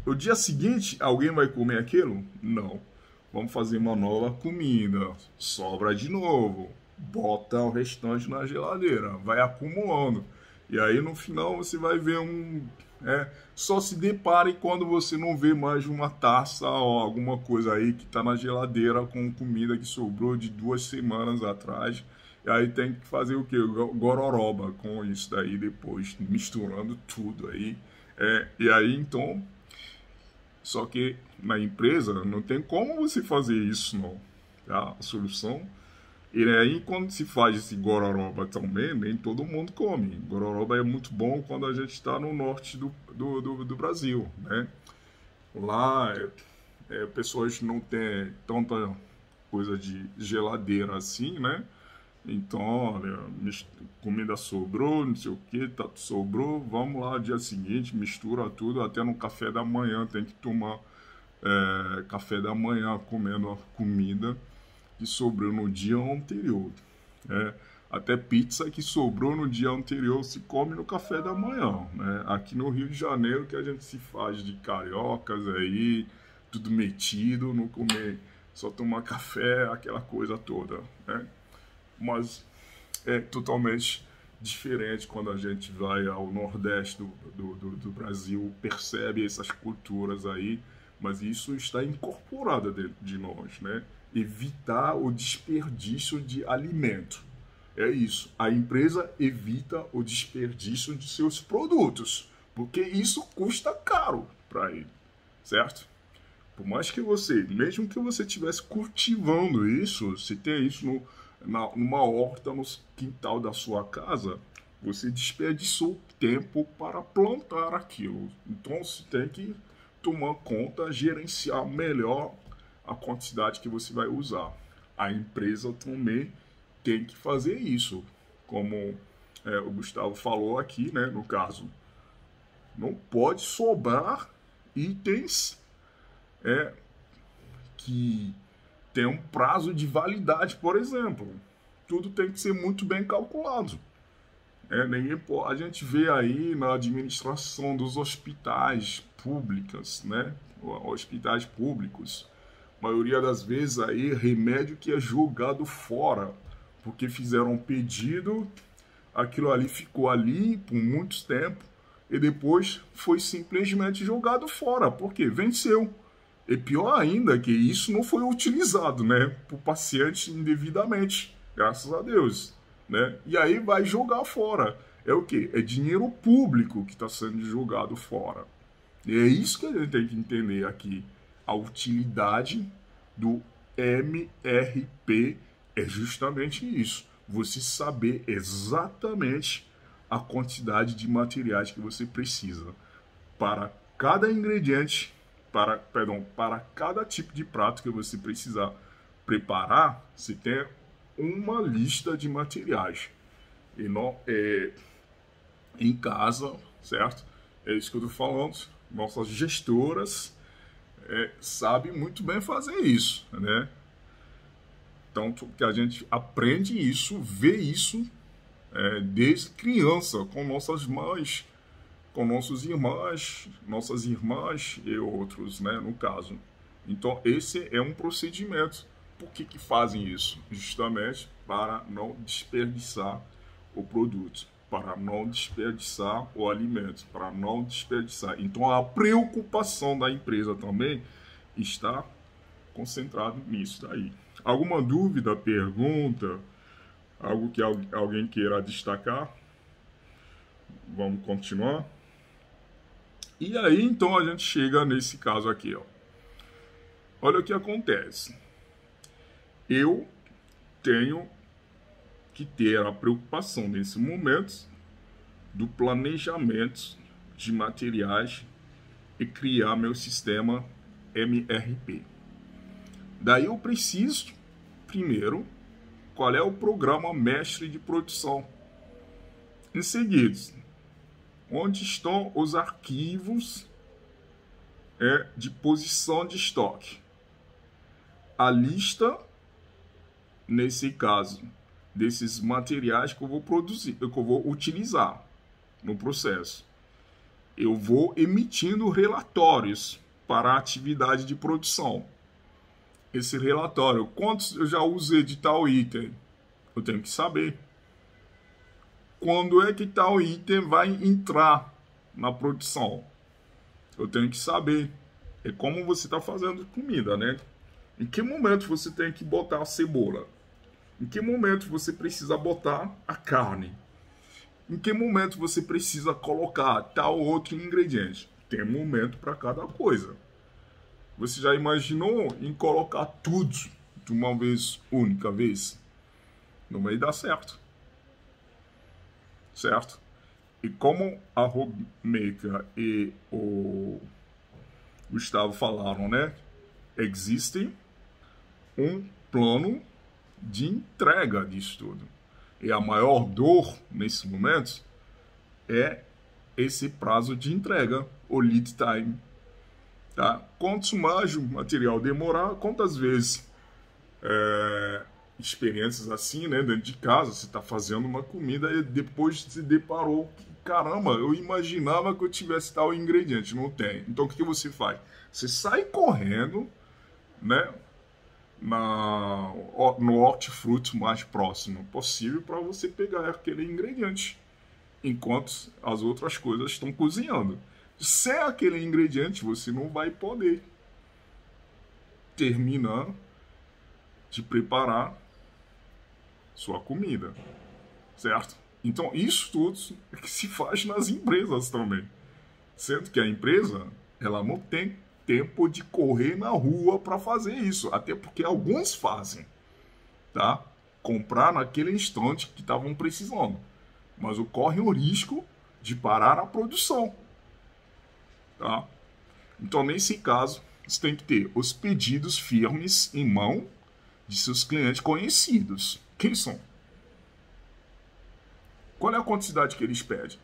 No dia seguinte, alguém vai comer aquilo? Não. Vamos fazer uma nova comida, sobra de novo, bota o restante na geladeira, vai acumulando. E aí no final você vai ver só se depare quando você não vê mais uma taça ou alguma coisa aí que está na geladeira com comida que sobrou de 2 semanas atrás. E aí tem que fazer o que? Gororoba com isso daí depois, misturando tudo aí. E aí então, só que na empresa não tem como você fazer isso não. Tá? A solução... E aí, quando se faz esse gororoba também, nem todo mundo come. Gororoba é muito bom quando a gente está no norte do Brasil, né? Lá, pessoas não têm tanta coisa de geladeira assim, né? Então, olha, comida sobrou, não sei o que, sobrou, vamos lá, dia seguinte, mistura tudo, até no café da manhã tem que tomar café da manhã comendo a comida que sobrou no dia anterior. Até pizza que sobrou no dia anterior se come no café da manhã. Né? Aqui no Rio de Janeiro que a gente se faz de cariocas aí, tudo metido, não comer, só tomar café, aquela coisa toda. Né? Mas é totalmente diferente quando a gente vai ao Nordeste do Brasil, percebe essas culturas aí, mas isso está incorporado dentro de nós, né? Evitar o desperdício de alimento. É isso. A empresa evita o desperdício de seus produtos, porque isso custa caro para ele, certo? Por mais que mesmo que você estivesse cultivando isso, você tenha isso numa horta no quintal da sua casa, você desperdiçou tempo para plantar aquilo. Então você tem que tomar conta, gerenciar melhor a quantidade que você vai usar. A empresa também tem que fazer isso, como o Gustavo falou aqui, né, no caso. Não pode sobrar itens que tem um prazo de validade, por exemplo. Tudo tem que ser muito bem calculado. A gente vê aí na administração dos hospitais públicos, né? Hospitais públicos, a maioria das vezes aí remédio que é jogado fora, porque fizeram um pedido, aquilo ali ficou ali por muito tempo e depois foi simplesmente jogado fora, porque venceu. E pior ainda que isso não foi utilizado, né, por paciente indevidamente, graças a Deus, né? E aí vai jogar fora. É o quê? É dinheiro público que está sendo jogado fora. E é isso que a gente tem que entender aqui. A utilidade do MRP é justamente isso. Você saber exatamente a quantidade de materiais que você precisa para cada ingrediente, para cada tipo de prato que você precisar preparar. Você tem uma lista de materiais. E não em casa, certo? É isso que eu estou falando. Nossas gestoras sabem muito bem fazer isso, né? Tanto que a gente aprende isso, vê isso desde criança, com nossas mães, com nossos irmãs, nossas irmãs e outros, né, no caso. Então, esse é um procedimento. Por que fazem isso? Justamente para não desperdiçar o produto, para não desperdiçar o alimento, para não desperdiçar. Então, a preocupação da empresa também está concentrada nisso daí. Alguma dúvida, pergunta, algo que alguém queira destacar? Vamos continuar? E aí, então, a gente chega nesse caso aqui, ó. Olha o que acontece. Eu tenho que ter a preocupação nesse momento do planejamento de materiais e criar meu sistema MRP. Daí eu preciso, primeiro, qual é o programa mestre de produção. Em seguida, onde estão os arquivos de posição de estoque. A lista, nesse caso, desses materiais que eu vou produzir, que eu vou utilizar no processo. Eu vou emitindo relatórios para a atividade de produção. Esse relatório, quantos eu já usei de tal item? Eu tenho que saber. Quando é que tal item vai entrar na produção? Eu tenho que saber. É como você está fazendo comida, né? Em que momento você tem que botar a cebola? Em que momento você precisa botar a carne? Em que momento você precisa colocar tal outro ingrediente? Tem momento para cada coisa. Você já imaginou em colocar tudo de uma vez, única vez? Não vai dar certo. Certo? E como a Robmaker e o Gustavo falaram, né? Existe um plano de entrega disso tudo. E a maior dor nesse momento é esse prazo de entrega, o lead time. Tá? Quanto mais o material demorar, quantas vezes experiências assim, né, dentro de casa, você está fazendo uma comida e depois se deparou que, caramba, eu imaginava que eu tivesse tal ingrediente, não tem. Então o que você faz? Você sai correndo, né, no hortifruti mais próximo possível para você pegar aquele ingrediente, enquanto as outras coisas estão cozinhando. Sem aquele ingrediente, você não vai poder terminar de preparar sua comida, certo? Então, isso tudo é que se faz nas empresas também. Sendo que a empresa, ela não tem tempo de correr na rua para fazer isso. Até porque alguns fazem, tá? Comprar naquele instante que estavam precisando. Mas corre o risco de parar a produção, tá? Então, nesse caso, você tem que ter os pedidos firmes em mão de seus clientes conhecidos. Quem são? Qual é a quantidade que eles pedem?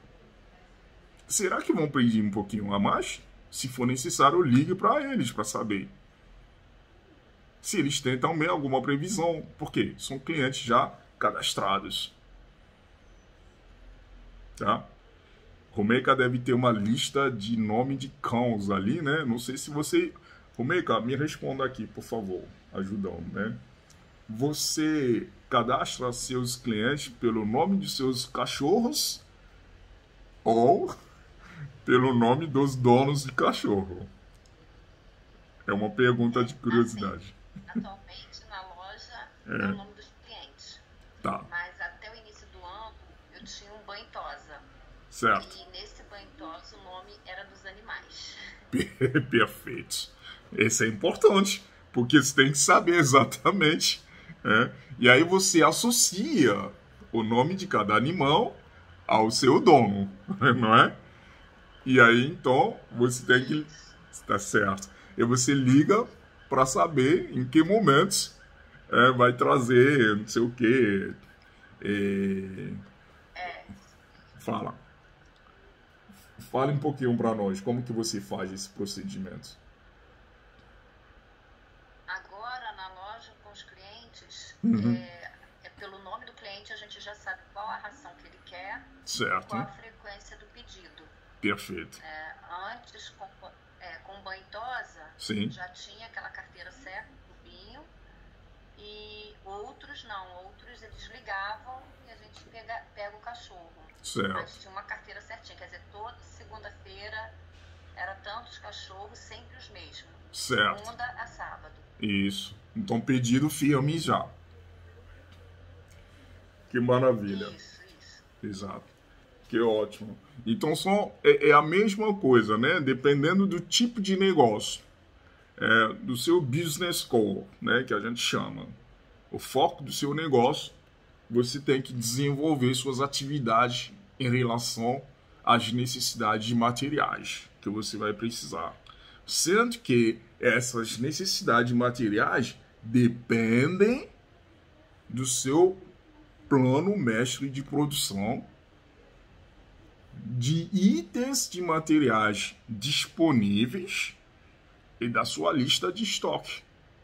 será que vão pedir um pouquinho a mais? Se for necessário, ligue para eles para saber se eles têm também alguma previsão. Por quê? São clientes já cadastrados. Tá? Romeica deve ter uma lista de nome de cães ali, né? Não sei se você... Romeica, me responda aqui, por favor. Ajudando, né? Você cadastra seus clientes pelo nome de seus cachorros ou pelo nome dos donos de cachorro? É uma pergunta de curiosidade. Atualmente, na loja, é o nome dos clientes. Tá. Mas até o início do ano, eu tinha um banho tosa. Certo. E nesse banho tosa, o nome era dos animais. Perfeito. Esse é importante, porque você tem que saber exatamente. E aí você associa o nome de cada animal ao seu dono, não é? E aí, então, você tem que... Tá certo. E você liga para saber em que momentos vai trazer não sei o quê. Fala. Fale um pouquinho para nós, como que você faz esse procedimento? Agora, na loja, com os clientes, pelo nome do cliente, a gente já sabe qual a ração que ele quer, certo. Qual a frequência do pedido. Perfeito. Antes, com banho tosa, sim, já tinha aquela carteira certa do vinho, e outros não, outros eles ligavam e a gente pega o cachorro. Certo. Mas tinha uma carteira certinha, quer dizer, toda segunda-feira era tantos cachorros, sempre os mesmos. Certo. Segunda a sábado. Isso. Então, pedido firme já. Que maravilha. Isso. Exato. Que ótimo. Então, é a mesma coisa, né? Dependendo do tipo de negócio. Do seu business core, né? Que a gente chama. O foco do seu negócio, você tem que desenvolver suas atividades em relação às necessidades de materiais que você vai precisar. Sendo que essas necessidades materiais dependem do seu plano mestre de produção, de itens de materiais disponíveis e da sua lista de estoque,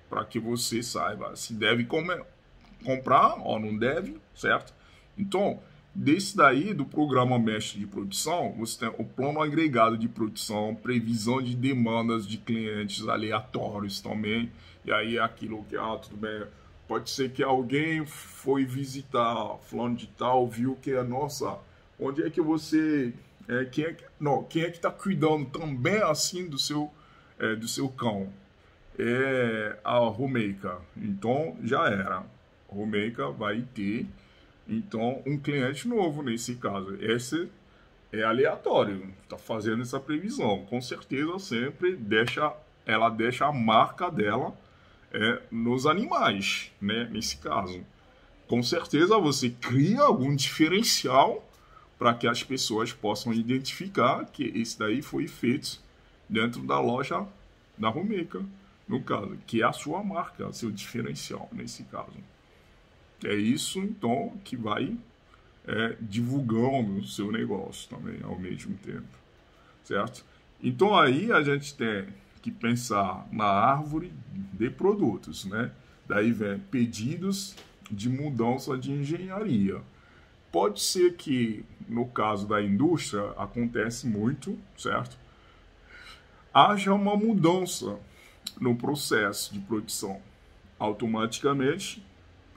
para que você saiba se deve comprar ou não deve, certo? Então, desse daí, do programa mestre de produção, você tem o plano agregado de produção, previsão de demandas de clientes aleatórios também, e aí aquilo que, tudo bem, pode ser que alguém foi visitar fulano de tal, viu que, nossa, onde é que você, quem é que está cuidando também assim do seu cão? É a Romeica, então já era. Romeica vai ter, então, um cliente novo nesse caso. Esse é aleatório, está fazendo essa previsão. Com certeza sempre ela deixa a marca dela nos animais, né? Nesse caso. Com certeza você cria algum diferencial para que as pessoas possam identificar que esse daí foi feito dentro da loja da Romeica, no caso, que é a sua marca, seu diferencial nesse caso. É isso, então, que vai divulgando o seu negócio também, ao mesmo tempo, certo? Então, aí a gente tem que pensar na árvore de produtos, né? Daí vem pedidos de mudança de engenharia. Pode ser que, no caso da indústria, acontece muito, certo? Haja uma mudança no processo de produção. Automaticamente,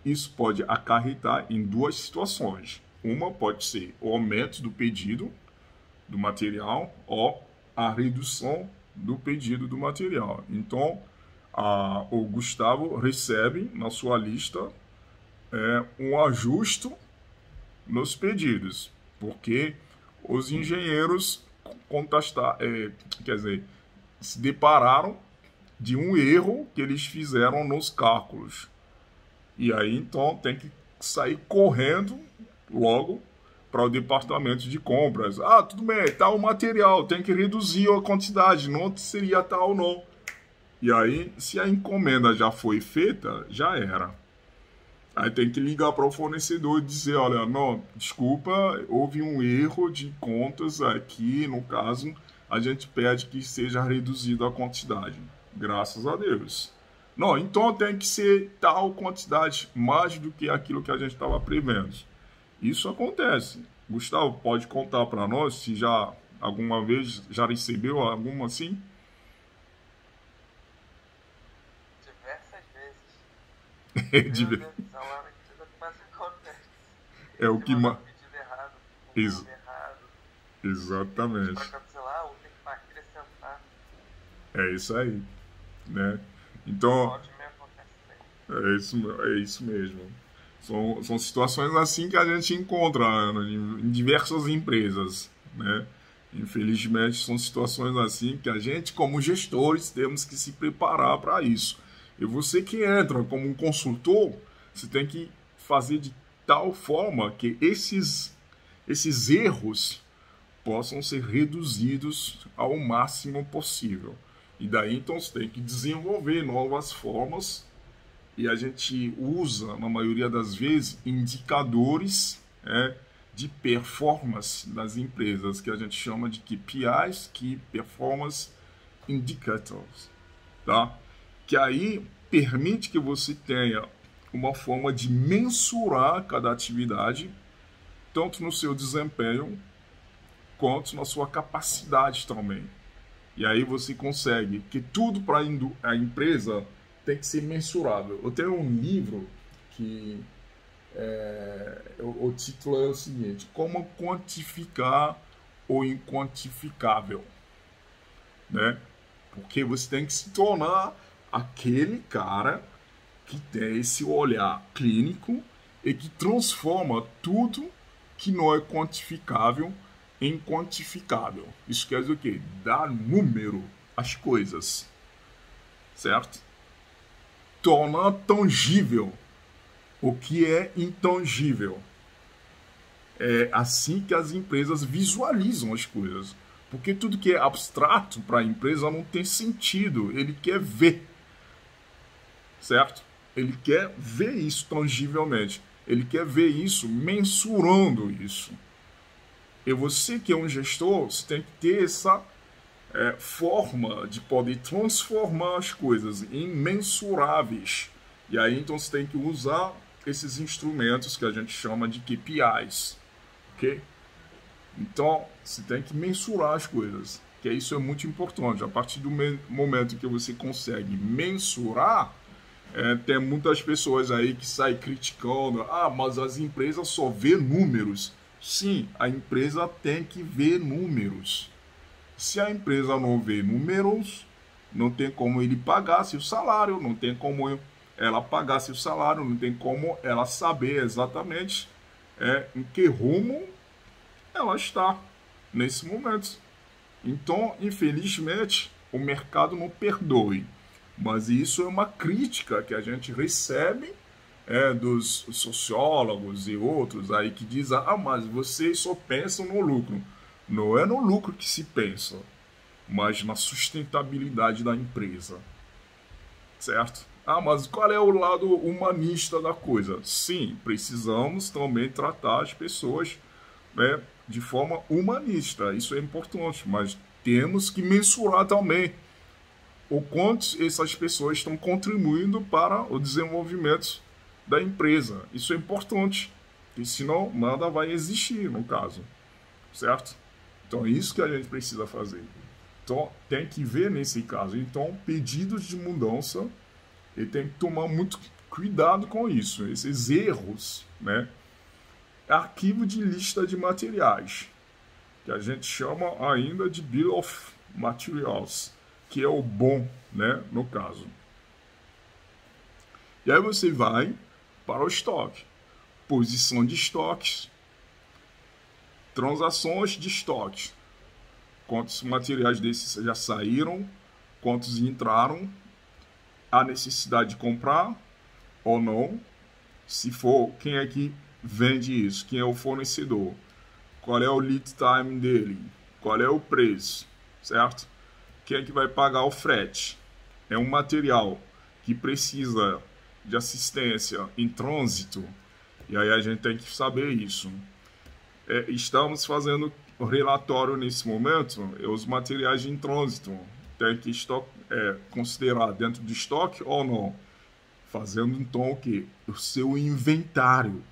isso pode acarretar em duas situações. Uma pode ser o aumento do pedido do material ou a redução do pedido do material. Então, o Gustavo recebe na sua lista um ajuste nos pedidos, porque os engenheiros se depararam de um erro que eles fizeram nos cálculos. E aí, então, tem que sair correndo logo para o departamento de compras. Tudo bem, tá o material, tem que reduzir a quantidade, não seria tal, não. E aí, se a encomenda já foi feita, já era. Aí tem que ligar para o fornecedor e dizer, olha, não, desculpa, houve um erro de contas aqui, no caso, a gente pede que seja reduzida a quantidade. Graças a Deus. Não, então tem que ser tal quantidade, mais do que aquilo que a gente estava prevendo. Isso acontece. Gustavo, pode contar para nós se já alguma vez já recebeu alguma assim? Diversas É vezes. Meu Deus do céu, lá na empresa que mais acontece. o que mais. Pedido errado, Ex errado. exatamente. Para cancelar, ou tem que acrescentar. É isso aí, né? Então, Pode me acontecer. é isso mesmo. São situações assim que a gente encontra, né, em diversas empresas, né? Infelizmente, são situações assim que a gente, como gestores, temos que se preparar para isso. E você que entra como um consultor, você tem que fazer de tal forma que esses erros possam ser reduzidos ao máximo possível. E daí, então, você tem que desenvolver novas formas e a gente usa, na maioria das vezes, indicadores de performance das empresas, que a gente chama de KPIs, Key Performance Indicators, tá? Que aí permite que você tenha uma forma de mensurar cada atividade, tanto no seu desempenho, quanto na sua capacidade também. E aí você consegue que tudo para a empresa tem que ser mensurável. Eu tenho um livro que o título é o seguinte: Como quantificar o inquantificável, né? Porque você tem que se tornar aquele cara que tem esse olhar clínico e que transforma tudo que não é quantificável em quantificável. Isso quer dizer o quê? Dar número às coisas, certo? Tornar tangível o que é intangível. É assim que as empresas visualizam as coisas. Porque tudo que é abstrato para a empresa não tem sentido. Ele quer ver, certo? Ele quer ver isso tangivelmente. Ele quer ver isso mensurando isso. E você que é um gestor, você tem que ter essa forma de poder transformar as coisas em mensuráveis. E aí então você tem que usar esses instrumentos que a gente chama de KPIs, ok? Então você tem que mensurar as coisas, que isso é muito importante. A partir do momento que você consegue mensurar, tem muitas pessoas aí que saem criticando, mas as empresas só vê números. Sim, a empresa tem que ver números. Se a empresa não vê números, não tem como ele pagar seu salário, não tem como ela pagar seu salário, não tem como ela saber exatamente em que rumo ela está nesse momento. Então, infelizmente, o mercado não perdoe. Mas isso é uma crítica que a gente recebe dos sociólogos e outros aí que dizem, mas vocês só pensam no lucro. Não é no lucro que se pensa, mas na sustentabilidade da empresa, certo? Mas qual é o lado humanista da coisa? Sim, precisamos também tratar as pessoas de forma humanista, isso é importante, mas temos que mensurar também o quanto essas pessoas estão contribuindo para o desenvolvimento da empresa. Isso é importante, porque senão nada vai existir no caso, certo? Então é isso que a gente precisa fazer. Então tem que ver nesse caso. Então pedidos de mudança, e tem que tomar muito cuidado com isso, esses erros, né? Arquivo de lista de materiais, que a gente chama ainda de Bill of Materials, que é o bom, né, no caso. E aí você vai para o estoque, posição de estoques, transações de estoque, quantos materiais desses já saíram, quantos entraram, a necessidade de comprar ou não, se for, quem é que vende isso, quem é o fornecedor, qual é o lead time dele, qual é o preço, certo? Quem é que vai pagar o frete? É um material que precisa de assistência em trânsito, e aí a gente tem que saber isso. Estamos fazendo o relatório nesse momento, os materiais em trânsito tem que considerar dentro do estoque ou não. Fazendo então o que? O seu inventário.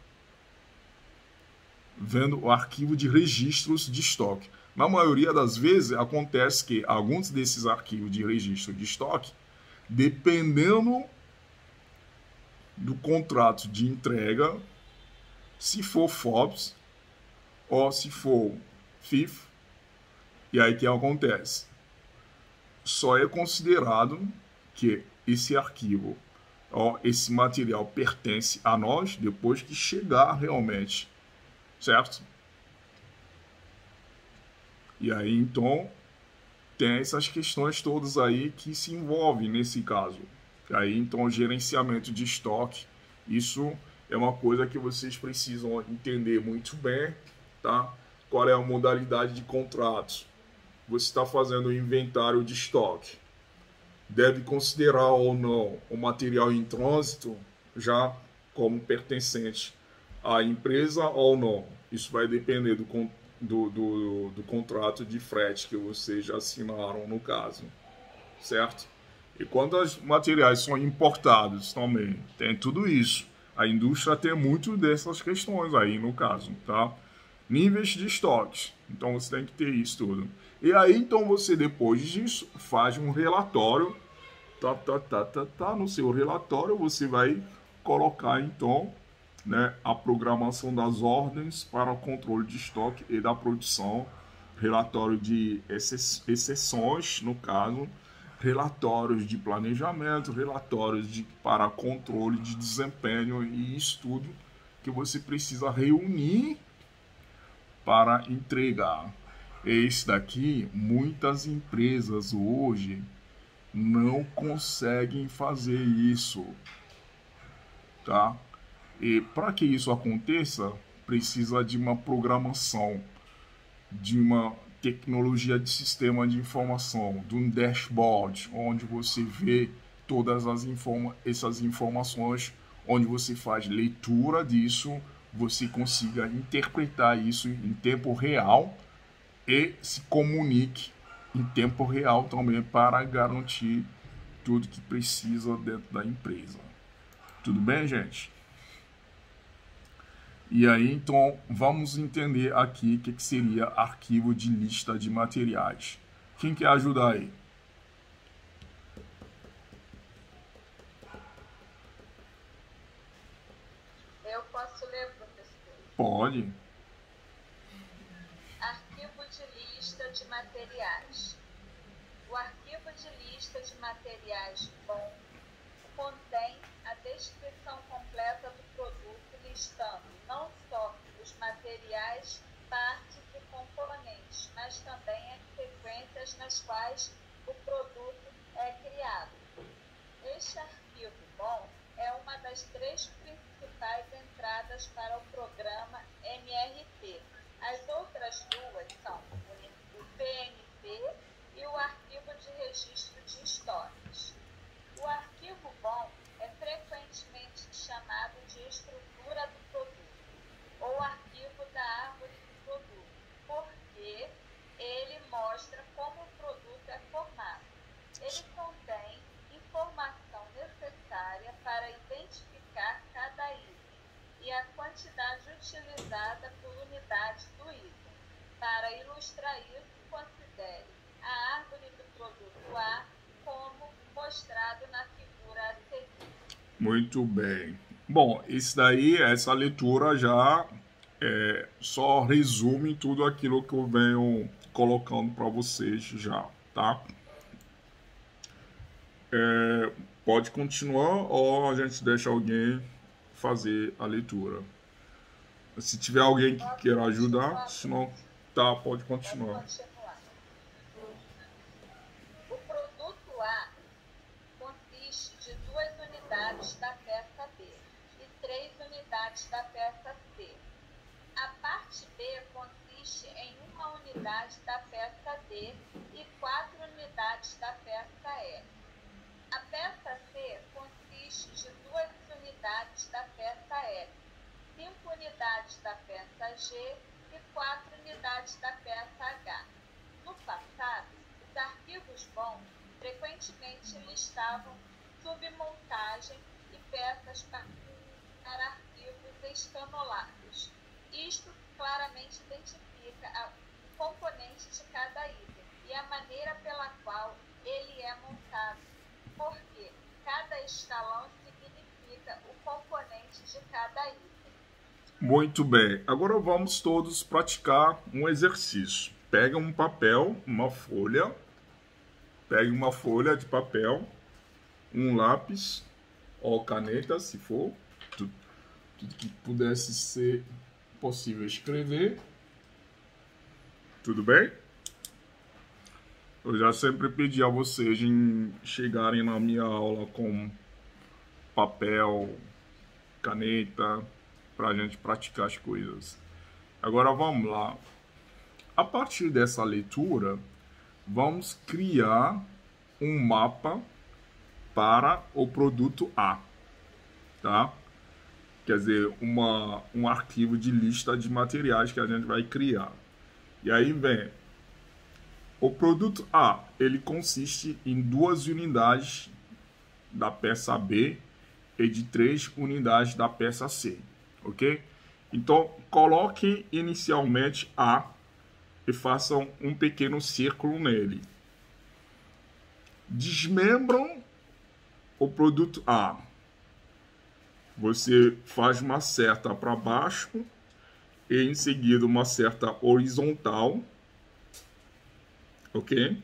Vendo o arquivo de registros de estoque. Na maioria das vezes acontece que alguns desses arquivos de registro de estoque, dependendo do contrato de entrega, se for FOBS ou se for FIF, e aí o que acontece? Só é considerado que esse arquivo ou esse material pertence a nós depois que chegar realmente, certo? E aí então tem essas questões todas aí que se envolvem nesse caso. Aí então o gerenciamento de estoque, isso é uma coisa que vocês precisam entender muito bem, tá? Qual é a modalidade de contratos? Você está fazendo o inventário de estoque. Deve considerar ou não o material em trânsito já como pertencente à empresa ou não. Isso vai depender do contrato de frete que vocês já assinaram no caso, certo? E quando os materiais são importados também, tem tudo isso. A indústria tem muito dessas questões aí no caso, tá? Níveis de estoques. Então você tem que ter isso tudo. E aí então você depois disso faz um relatório. No seu relatório você vai colocar então, né, a programação das ordens para o controle de estoque e da produção, relatório de exceções no caso, relatórios de planejamento, relatórios para controle de desempenho e estudo que você precisa reunir para entregar. Esse daqui, muitas empresas hoje não conseguem fazer isso, tá? E para que isso aconteça, precisa de uma programação, de uma tecnologia de sistema de informação, de um dashboard, onde você vê todas essas informações, onde você faz leitura disso, você consiga interpretar isso em tempo real e se comunique em tempo real também para garantir tudo que precisa dentro da empresa. Tudo bem, gente? E aí, então, vamos entender aqui o que seria arquivo de lista de materiais. Quem quer ajudar aí? Eu posso ler, professor? Pode. Arquivo de lista de materiais. O arquivo de lista de materiais bom contém a descrição completa do produto, listando não só os materiais, partes e componentes, mas também as sequências nas quais o produto é criado. Este arquivo bom é uma das 3 principais entradas para o programa MRP. As outras 2 são o PMP e o arquivo de registro de estoques. O arquivo bom é frequentemente chamado de estrutura do produto ou arquivo da árvore do produto, porque ele mostra como o produto é formado. Ele contém informação necessária para identificar cada item e a quantidade utilizada por unidade do item. Para ilustrar isso, considere a árvore do produto A como mostrado na figura a seguir. Muito bem. Bom, essa leitura já só resume tudo aquilo que eu venho colocando para vocês já, tá? Pode continuar ou a gente deixa alguém fazer a leitura. Se tiver alguém que queira ajudar, senão tá, pode continuar. O produto A consiste de 2 unidades da peça B e 3 unidades da peça C. A parte B consiste em 1 unidade da peça D e 4 unidades da peça E. A peça C consiste de 2 G e 4 unidades da peça H. No passado, os arquivos bons frequentemente listavam submontagem e peças para arquivos escanolados. Isto claramente identifica o componente de cada item e a maneira pela qual ele é montado, porque cada escalão significa o componente de cada item. Muito bem. Agora vamos todos praticar um exercício. Pega um papel, uma folha. Pegue uma folha de papel, um lápis ou caneta, se for. Tudo que pudesse ser possível escrever. Tudo bem? Eu já sempre pedi a vocês em chegarem na minha aula com papel, caneta, para a gente praticar as coisas. Agora vamos lá. A partir dessa leitura, vamos criar um mapa para o produto A, tá? Quer dizer, um arquivo de lista de materiais que a gente vai criar. E aí vem, o produto A, ele consiste em 2 unidades da peça B e de 3 unidades da peça C, ok? Então, coloquem inicialmente A e façam um pequeno círculo nele. Desmembram o produto A. Você faz uma seta para baixo e em seguida uma seta horizontal, ok?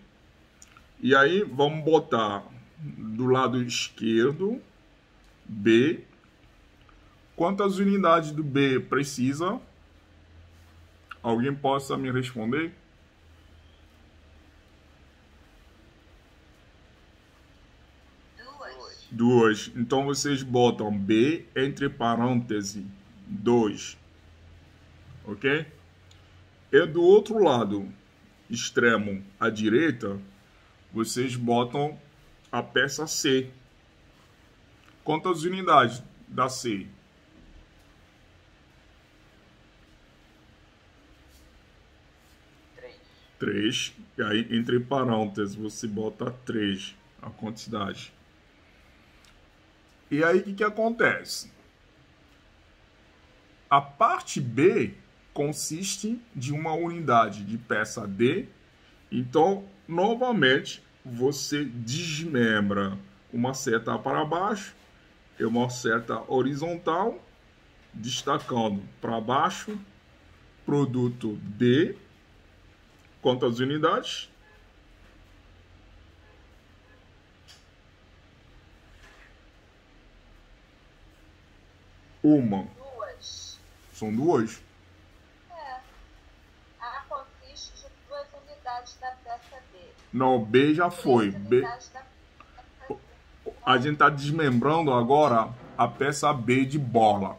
E aí vamos botar do lado esquerdo B. Quantas unidades do B precisa? Alguém possa me responder? 2. Então vocês botam B entre parênteses 2. Ok? E do outro lado, extremo à direita, vocês botam a peça C. Quantas unidades da C? 3. E aí, entre parênteses, você bota 3, a quantidade. E aí, o que acontece? A parte B consiste de uma unidade de peça D. Então, novamente, você desmembra uma seta para baixo e uma seta horizontal, destacando para baixo, produto D. Quantas unidades? 1. 2. São 2? É. A consiste de 2 unidades da peça D. Não, B já foi. B... A gente está desmembrando agora a peça B de bola.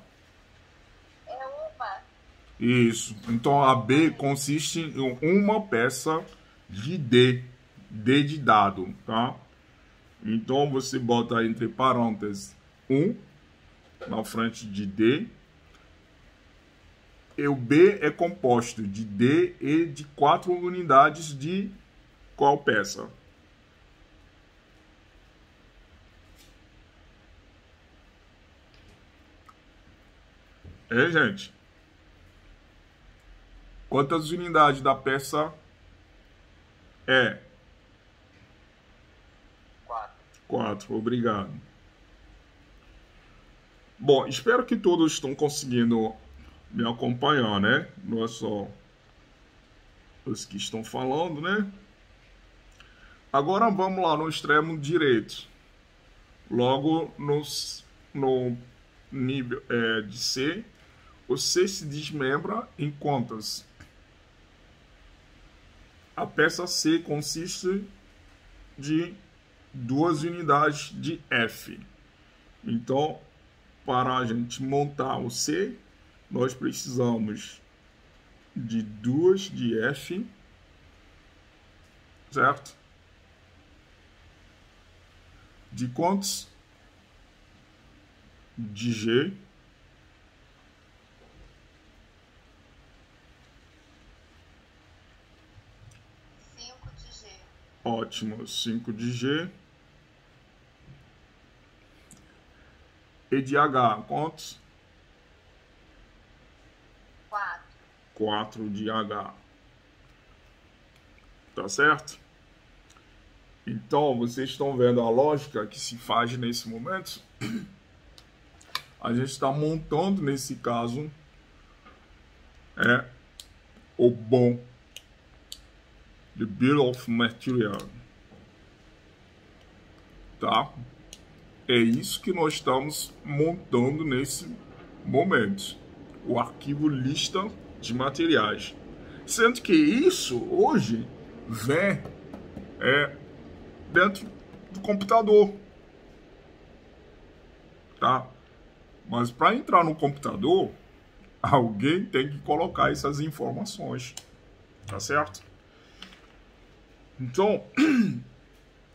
É uma. Isso. Então a B consiste em uma peça de D. D de dado, tá? Então você bota entre parênteses 1 na frente de D. E o B é composto de D e de 4 unidades de qual peça? É, gente? Quantas unidades da peça é? 4, obrigado. Bom, espero que todos estão conseguindo me acompanhar, né? Não é só os que estão falando, né? Agora vamos lá no extremo direito. Logo no nível de C, o C se desmembra em quantas? A peça C consiste de 2 unidades de F. Então, para a gente montar o C, nós precisamos de 2 de F, certo? De quantos? De G. Ótimo. 5 de G. E de H, quantos? 4. 4 de H. Tá certo? Então, vocês estão vendo a lógica que se faz nesse momento? A gente está montando, nesse caso, o BOM, the Bill of Material. Tá? É isso que nós estamos montando nesse momento. O arquivo lista de materiais. Sendo que isso, hoje, vem dentro do computador. Tá? Mas para entrar no computador, alguém tem que colocar essas informações. Tá certo? Então,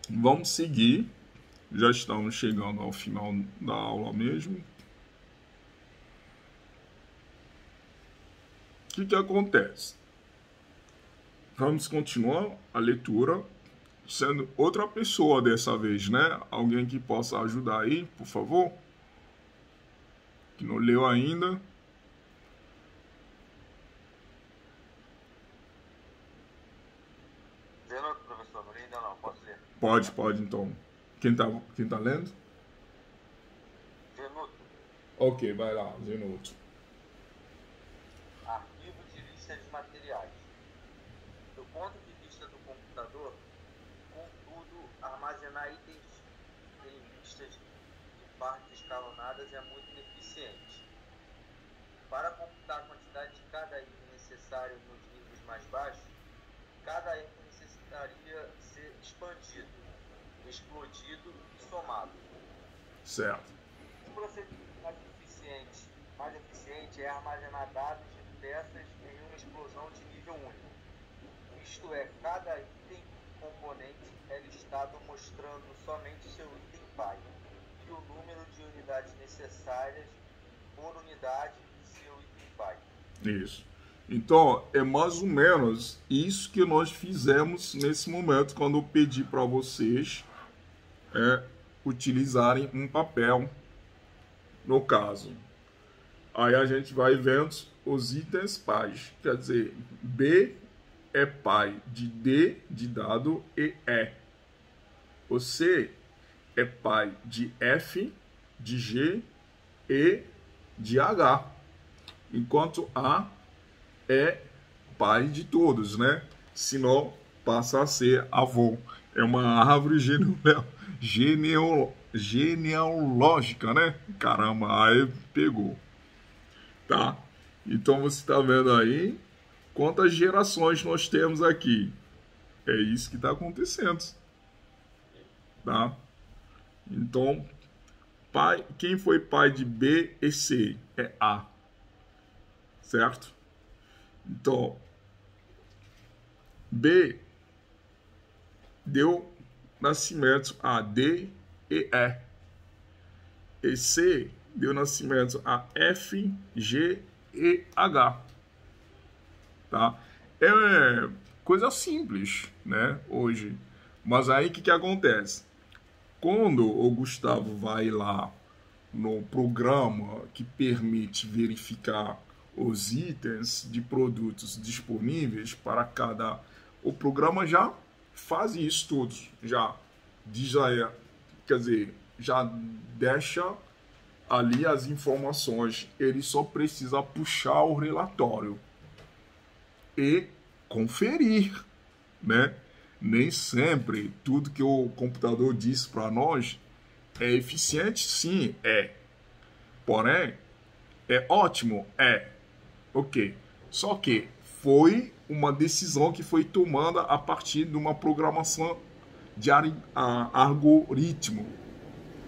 vamos seguir. Já estamos chegando ao final da aula mesmo. O que acontece? Vamos continuar a leitura, sendo outra pessoa dessa vez, né? Alguém que possa ajudar aí, por favor? Que não leu ainda. Zenuto, professor, não li ainda não, posso ler? Pode então. Quem tá lendo? Zenuto. Ok, vai lá, Zenuto. Arquivo de lista de materiais. Do ponto de vista do computador, contudo, armazenar itens em listas de partes escalonadas é muito ineficiente. Para computar a quantidade de cada item necessário nos níveis mais baixos, cada item necessitaria ser expandido, explodido e somado. Certo. O procedimento mais eficiente é armazenar dados de peças em uma explosão de nível único. Isto é, cada item componente é listado mostrando somente seu item pai e o número de unidades necessárias por unidade de seu item pai. Isso. Então, é mais ou menos isso que nós fizemos nesse momento, quando eu pedi para vocês utilizarem um papel, no caso. Aí a gente vai vendo os itens pais. Quer dizer, B é pai de D, de dado, e E. O C é pai de F, de G, E, de H. Enquanto A é pai de todos, né? Senão passa a ser avô. É uma árvore genealógica, né? Caramba, aí pegou. Tá? Então você está vendo aí quantas gerações nós temos aqui. É isso que está acontecendo. Tá? Então, pai, quem foi pai de B e C? É A. Certo? Então, B deu nascimento a D e E. E C deu nascimento a F, G e H. Tá? É coisa simples, né? Hoje. Mas aí o que acontece? Quando o Gustavo vai lá no programa que permite verificar os itens de produtos disponíveis para cada... O programa já faz isso tudo, já diz aí, quer dizer, já deixa ali as informações, ele só precisa puxar o relatório e conferir, né? Nem sempre tudo que o computador diz para nós é eficiente, sim, é. Porém, é ótimo, é. Ok. Só que foi uma decisão que foi tomada a partir de uma programação de algoritmo,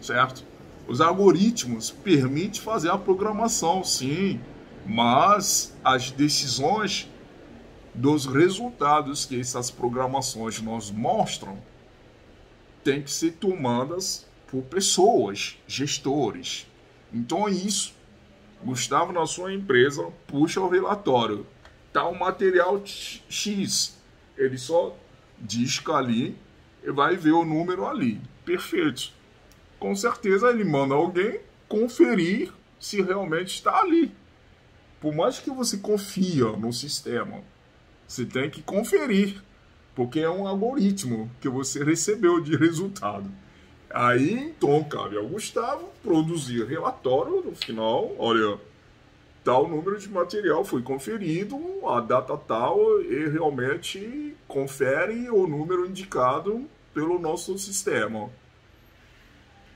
certo? Os algoritmos permitem fazer a programação, sim, mas as decisões dos resultados que essas programações nos mostram têm que ser tomadas por pessoas, gestores. Então é isso. Gustavo, na sua empresa, puxa o relatório. Tal material X. Ele só disca ali e vai ver o número ali. Perfeito. Com certeza ele manda alguém conferir se realmente está ali. Por mais que você confia no sistema, você tem que conferir, porque é um algoritmo que você recebeu de resultado. Aí, então, cabe ao Gustavo produzir relatório no final, olha, tal número de material foi conferido, a data tal, e realmente confere o número indicado pelo nosso sistema.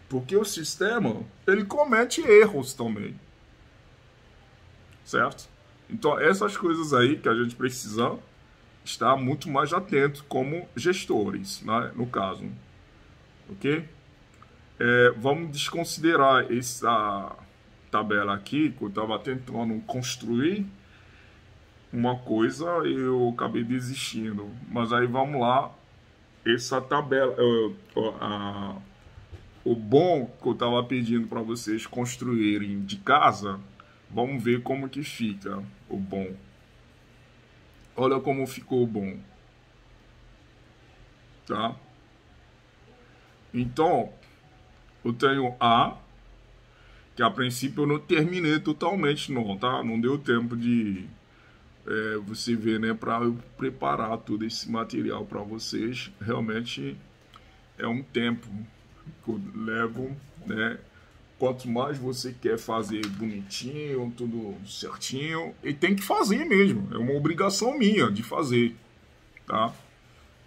Porque o sistema, ele comete erros também. Certo? Então, essas coisas aí que a gente precisa estar muito mais atento como gestores, né? No caso. Ok? Vamos desconsiderar essa tabela aqui, que eu estava tentando construir uma coisa e eu acabei desistindo. Mas aí vamos lá. Essa tabela, o bom que eu estava pedindo para vocês construírem de casa, vamos ver como que fica o bom. Olha como ficou o bom. Tá? Então, eu tenho A, que a princípio eu não terminei totalmente não, tá? Não deu tempo de você ver, né, para eu preparar todo esse material para vocês. Realmente é um tempo que eu levo, né? Quanto mais você quer fazer bonitinho, tudo certinho, e tem que fazer mesmo, é uma obrigação minha de fazer, tá?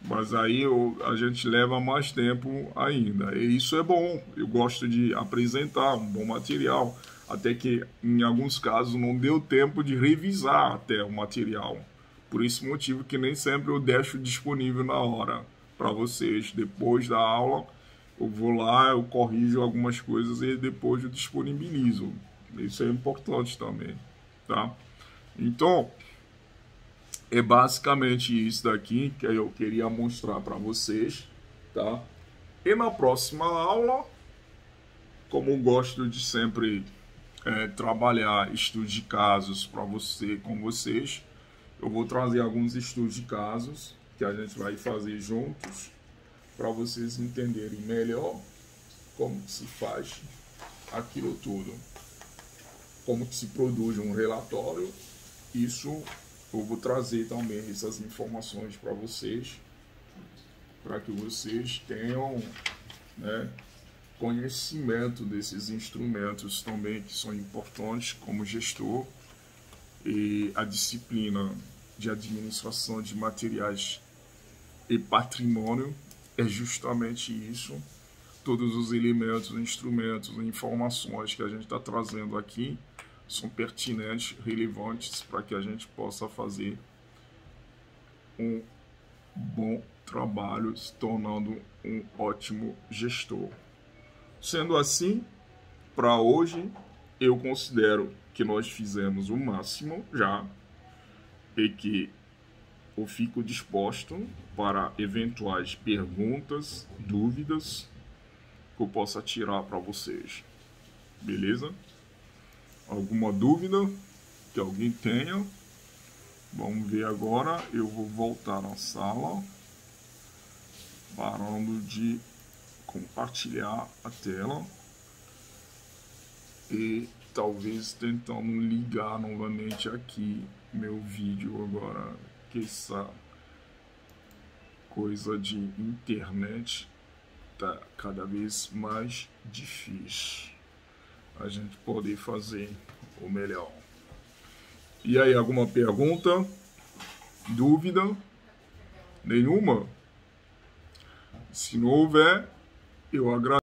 Mas aí a gente leva mais tempo ainda. E isso é bom. Eu gosto de apresentar um bom material. Até que, em alguns casos, não deu tempo de revisar até o material. Por esse motivo que nem sempre eu deixo disponível na hora para vocês. Depois da aula, eu vou lá, eu corrijo algumas coisas e depois eu disponibilizo. Isso é importante também, tá? Então, é basicamente isso daqui que eu queria mostrar para vocês, tá? E na próxima aula, como eu gosto de sempre trabalhar estudos de casos para com vocês, eu vou trazer alguns estudos de casos que a gente vai fazer juntos para vocês entenderem melhor como que se faz aquilo tudo, como que se produz um relatório. Isso eu vou trazer também essas informações para vocês, para que vocês tenham, né, conhecimento desses instrumentos também que são importantes como gestor, e a disciplina de administração de materiais e patrimônio é justamente isso. Todos os elementos, instrumentos, informações que a gente está trazendo aqui são pertinentes, relevantes para que a gente possa fazer um bom trabalho, se tornando um ótimo gestor. Sendo assim, para hoje, eu considero que nós fizemos o máximo já e que eu fico disposto para eventuais perguntas, dúvidas que eu possa tirar para vocês. Beleza? Alguma dúvida que alguém tenha? Vamos ver agora. Eu vou voltar na sala, parando de compartilhar a tela e talvez tentando ligar novamente aqui meu vídeo agora, que essa coisa de internet tá cada vez mais difícil a gente poder fazer o melhor. E aí, alguma pergunta? Dúvida? Nenhuma? Se não houver, eu agradeço.